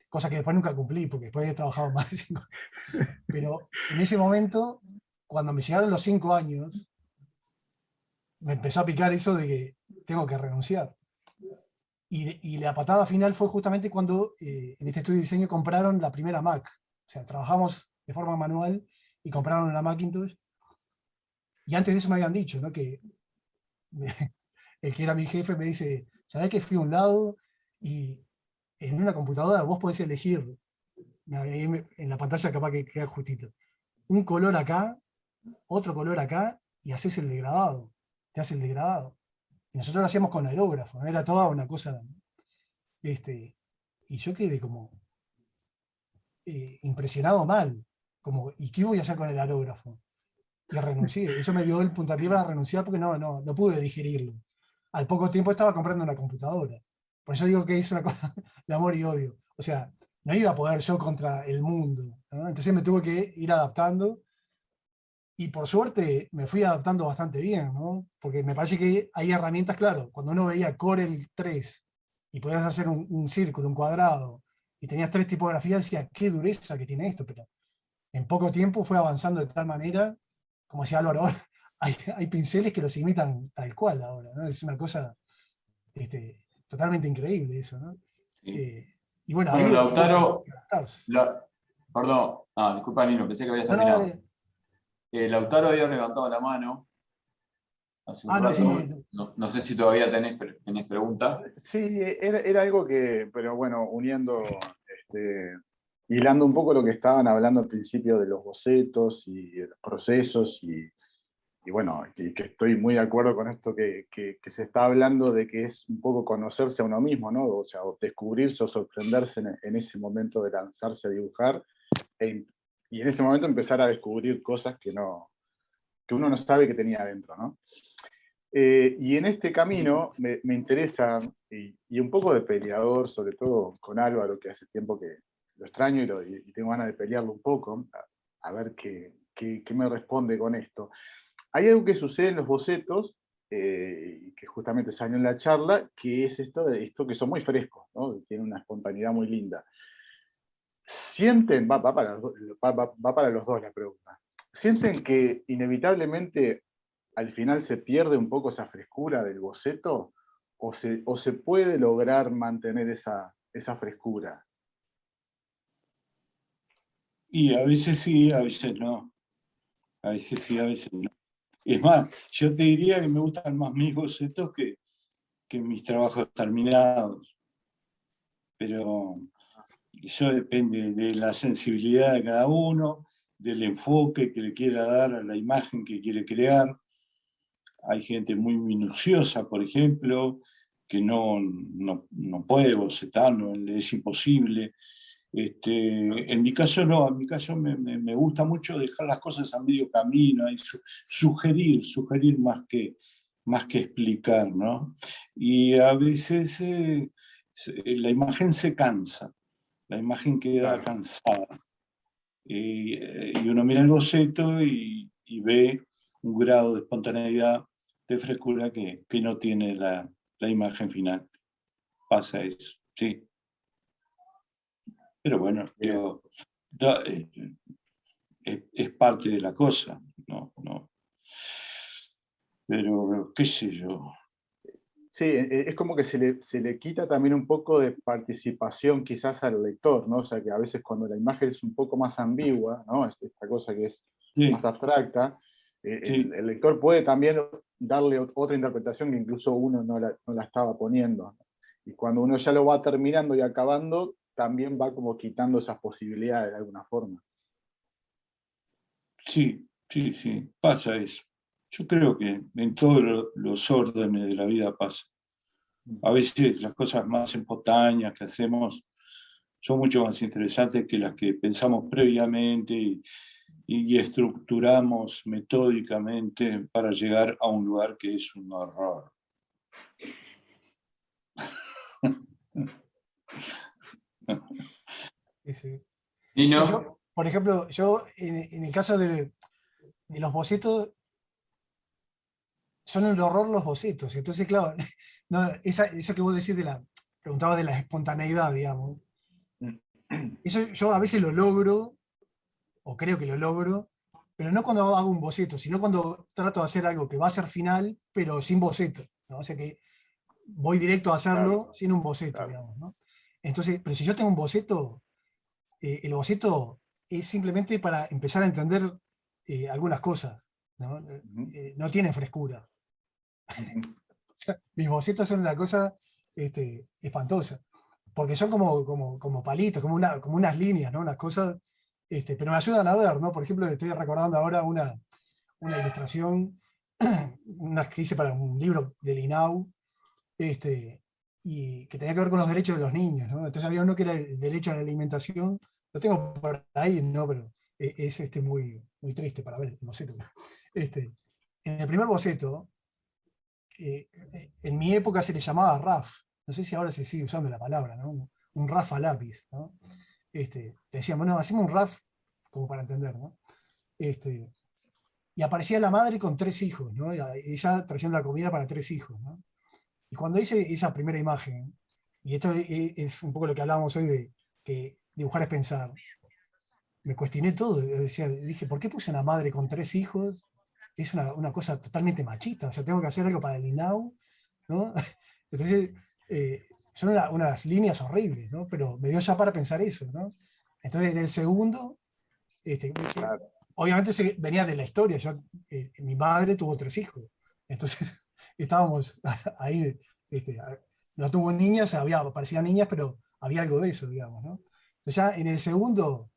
Cosa que después nunca cumplí, porque después he trabajado más de 5 años. Pero en ese momento, cuando me llegaron los 5 años, me empezó a picar eso de que tengo que renunciar. Y la patada final fue justamente cuando en este estudio de diseño compraron la primera Mac. O sea, trabajamos de forma manual y compraron una Macintosh. Y antes de eso me habían dicho, ¿no? Que el que era mi jefe me dice, ¿sabés que fui a un lado y en una computadora vos podés elegir, en la pantalla capaz que queda justito, un color acá, otro color acá, y haces el degradado, te hace el degradado. Y nosotros lo hacíamos con aerógrafo, ¿no? Era toda una cosa. Y yo quedé como impresionado mal, como, ¿y qué voy a hacer con el aerógrafo? Y renuncié. Eso me dio el puntapié para renunciar porque no pude digerirlo. Al poco tiempo estaba comprando una computadora. Por eso digo que es una cosa de amor y odio. O sea, no iba a poder yo contra el mundo, ¿no? Entonces me tuve que ir adaptando. Y por suerte me fui adaptando bastante bien, ¿no? Porque me parece que hay herramientas, claro, cuando uno veía Corel 3 y podías hacer un círculo, un cuadrado, y tenías 3 tipografías, decía, qué dureza que tiene esto, pero en poco tiempo fue avanzando de tal manera, como decía Álvaro, hay pinceles que los imitan tal cual ahora, ¿no? Es una cosa totalmente increíble eso, ¿no? Sí. Y bueno, Bueno, ahí Lautaro, adaptarse. perdón, disculpa Nino, pensé que habías No, no, terminado. dale. Lautaro había levantado la mano hace un No, sí, rato. no. No sé si todavía tenés pregunta. Sí, era algo que, pero bueno, hilando un poco lo que estaban hablando al principio de los bocetos y de los procesos, y bueno, que estoy muy de acuerdo con esto que se está hablando de que es un poco conocerse a uno mismo, ¿no? O sea, o descubrirse o sorprenderse en ese momento de lanzarse a dibujar, y en ese momento empezar a descubrir cosas que uno no sabe que tenía adentro, ¿no? Y en este camino me interesa, y un poco de peleador, sobre todo con Álvaro, que hace tiempo que lo extraño y tengo ganas de pelearlo un poco, a ver qué me responde con esto. Hay algo que sucede en los bocetos, que justamente salió en la charla, que es esto que son muy frescos, ¿no? Tienen una espontaneidad muy linda. ¿Sienten, va para los dos la pregunta, sienten que inevitablemente al final se pierde un poco esa frescura del boceto, o se puede lograr mantener esa frescura? Y a veces sí, a veces no. A veces sí, a veces no. Es más, yo te diría que me gustan más mis bocetos que mis trabajos terminados. Pero eso depende de la sensibilidad de cada uno, del enfoque que le quiera dar a la imagen que quiere crear. Hay gente muy minuciosa, por ejemplo, que no puede bocetar, no, le es imposible. En mi caso no, en mi caso me gusta mucho dejar las cosas a medio camino y sugerir más que explicar, ¿no? Y a veces la imagen se cansa, la imagen queda cansada. Y uno mira el boceto y ve un grado de espontaneidad, de frescura que no tiene la imagen final. Pasa eso, sí. Pero bueno, digo, es parte de la cosa, ¿no? Pero, qué sé yo. Sí, es como que se le quita también un poco de participación quizás al lector, ¿no? O sea, que a veces cuando la imagen es un poco más ambigua, ¿no? Esta cosa que es Sí, más abstracta, sí. el lector puede también darle otra interpretación que incluso uno no la estaba poniendo. Y cuando uno ya lo va terminando y acabando, también va como quitando esas posibilidades de alguna forma. Sí, sí, sí, pasa eso. Yo creo que en todos los órdenes de la vida pasa. A veces las cosas más espontáneas que hacemos son mucho más interesantes que las que pensamos previamente y estructuramos metódicamente para llegar a un lugar que es un horror. Sí, sí. Nino, Por ejemplo, yo en el caso de los bocetos, son el horror los bocetos. Entonces, claro, no, eso que vos decís preguntabas de la espontaneidad, digamos. Eso yo a veces lo logro, o creo que lo logro, pero no cuando hago un boceto, sino cuando trato de hacer algo que va a ser final, pero sin boceto, ¿no? O sea que voy directo a hacerlo sin un boceto, digamos, ¿no? Entonces, pero si yo tengo un boceto, el boceto es simplemente para empezar a entender algunas cosas, ¿no? No tiene frescura. O sea, mis bocetos son una cosa espantosa, porque son como palitos, como unas líneas, ¿no? Unas cosas, pero me ayudan a ver, ¿no? Por ejemplo, estoy recordando ahora una ilustración, una que hice para un libro de Linau, y que tenía que ver con los derechos de los niños, ¿no? Entonces había uno que era el derecho a la alimentación, lo tengo por ahí, ¿no? Pero es muy, muy triste para ver el boceto. En el primer boceto, en mi época se le llamaba RAF, no sé si ahora se sigue usando la palabra, ¿no? Un RAF a lápiz, ¿no? Te decíamos, no, hacemos un RAF como para entender, ¿no? Y aparecía la madre con 3 hijos, ¿no? Ella trayendo la comida para 3 hijos, ¿no? Y cuando hice esa primera imagen, y esto es un poco lo que hablábamos hoy de que dibujar es pensar, me cuestioné todo. Dije, ¿por qué puse una madre con 3 hijos es una cosa totalmente machista, o sea, tengo que hacer algo para el INAU, ¿no? Entonces, son unas líneas horribles, ¿no? Pero me dio ya para pensar eso, ¿no? Entonces, en el segundo, obviamente venía de la historia, mi madre tuvo 3 hijos, entonces estábamos ahí, no tuvo niñas, parecían niñas, pero había algo de eso, digamos, ¿no? Entonces ya en el segundo,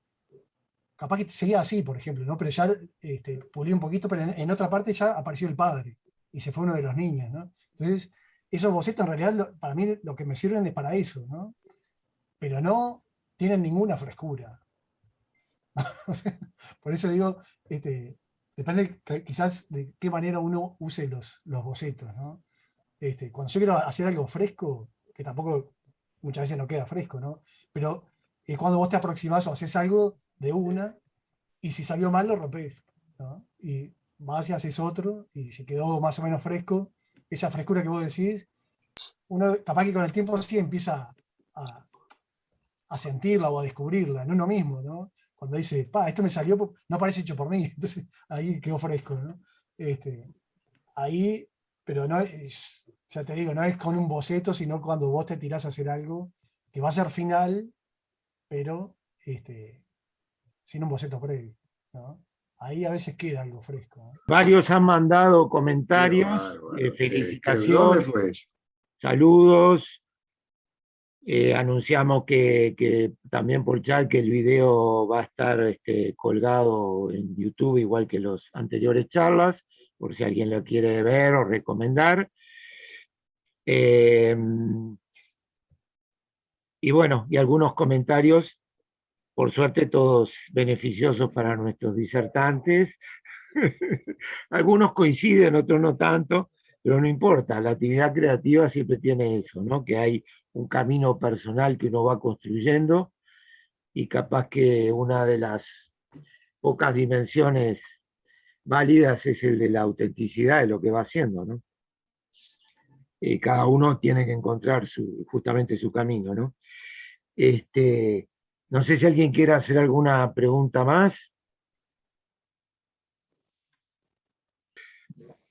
capaz que sería así, por ejemplo, ¿no? Pero ya pulí un poquito, pero en otra parte ya apareció el padre, y se fue uno de los niños, ¿no? Entonces, esos bocetos en realidad, para mí, lo que me sirven es para eso, ¿no? Pero no tienen ninguna frescura. Por eso digo, depende quizás de qué manera uno use los bocetos, ¿no? Cuando yo quiero hacer algo fresco, que tampoco muchas veces no queda fresco, ¿no? Pero es cuando vos te aproximás o haces algo de una, y si salió mal lo rompés, ¿no? Y vas y haces otro, y si quedó más o menos fresco, esa frescura que vos decís, uno capaz que con el tiempo sí empieza a, a sentirla o a descubrirla en uno mismo, ¿no? Cuando dice, esto me salió, no parece hecho por mí, entonces ahí quedó fresco, ¿no? Ahí, pero no es, ya te digo, no es con un boceto, sino cuando vos te tirás a hacer algo que va a ser final, pero sin un boceto previo, ¿no? Ahí a veces queda algo fresco, ¿no? Varios han mandado comentarios, felicitaciones, saludos. Anunciamos que también por chat que el video va a estar colgado en YouTube, igual que los anteriores charlas, por si alguien lo quiere ver o recomendar. Y bueno, y algunos comentarios, por suerte todos beneficiosos para nuestros disertantes. Algunos coinciden, otros no tanto, pero no importa, la actividad creativa siempre tiene eso, ¿no? Que hay un camino personal que uno va construyendo, y capaz que una de las pocas dimensiones válidas es el de la autenticidad de lo que va haciendo, ¿no? Cada uno tiene que encontrar justamente su camino, ¿no? No sé si alguien quiere hacer alguna pregunta más.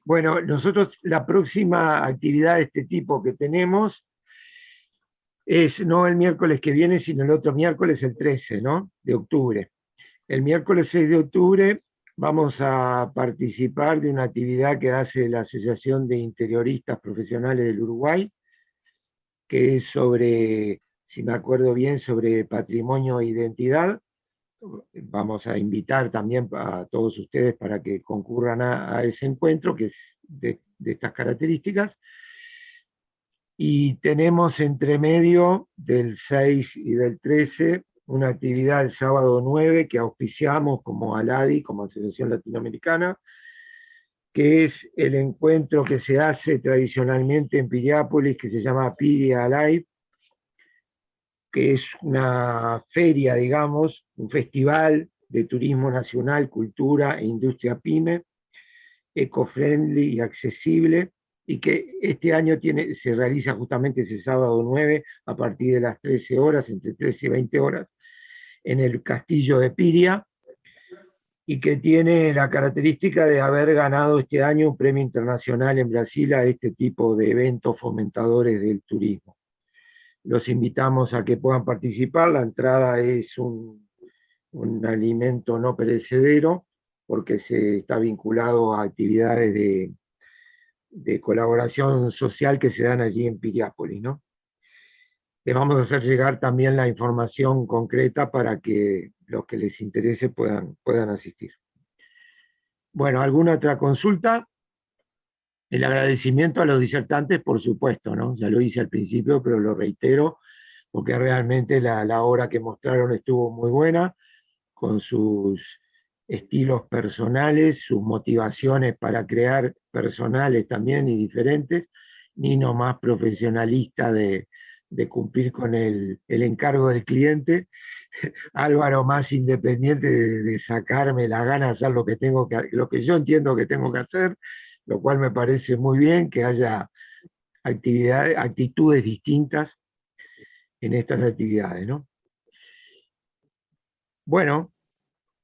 Bueno, nosotros la próxima actividad de este tipo que tenemos es no el miércoles que viene, sino el otro miércoles, el 13, ¿no? De octubre. El miércoles 6 de octubre vamos a participar de una actividad que hace la Asociación de Interioristas Profesionales del Uruguay, que es sobre, si me acuerdo bien, sobre patrimonio e identidad. Vamos a invitar también a todos ustedes para que concurran a ese encuentro, que es de estas características. Y tenemos entre medio del 6 y del 13 una actividad el sábado 9 que auspiciamos como ALADI, como Asociación Latinoamericana, que es el encuentro que se hace tradicionalmente en Piriápolis, que se llama Piria Alive, que es una feria, digamos, un festival de turismo nacional, cultura e industria pyme, eco-friendly y accesible, y que este año se realiza justamente ese sábado 9 a partir de las 13 horas, entre 13 y 20 horas, en el Castillo de Piria, y que tiene la característica de haber ganado este año un premio internacional en Brasil a este tipo de eventos fomentadores del turismo. Los invitamos a que puedan participar. La entrada es un alimento no perecedero, porque se está vinculado a actividades de colaboración social que se dan allí en Piriápolis, ¿no? Les vamos a hacer llegar también la información concreta para que los que les interese puedan asistir. Bueno, ¿alguna otra consulta? El agradecimiento a los disertantes, por supuesto, ¿no? Ya lo hice al principio, pero lo reitero, porque realmente la obra que mostraron estuvo muy buena, con sus estilos personales, sus motivaciones para crear personales también y diferentes. Nino más profesionalista de cumplir con el encargo del cliente, Álvaro más independiente de sacarme la gana de hacer lo que yo entiendo que tengo que hacer, lo cual me parece muy bien que haya actitudes distintas en estas actividades, ¿no? Bueno,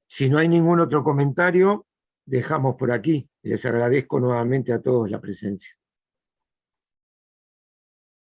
si no hay ningún otro comentario, dejamos por aquí. Les agradezco nuevamente a todos la presencia.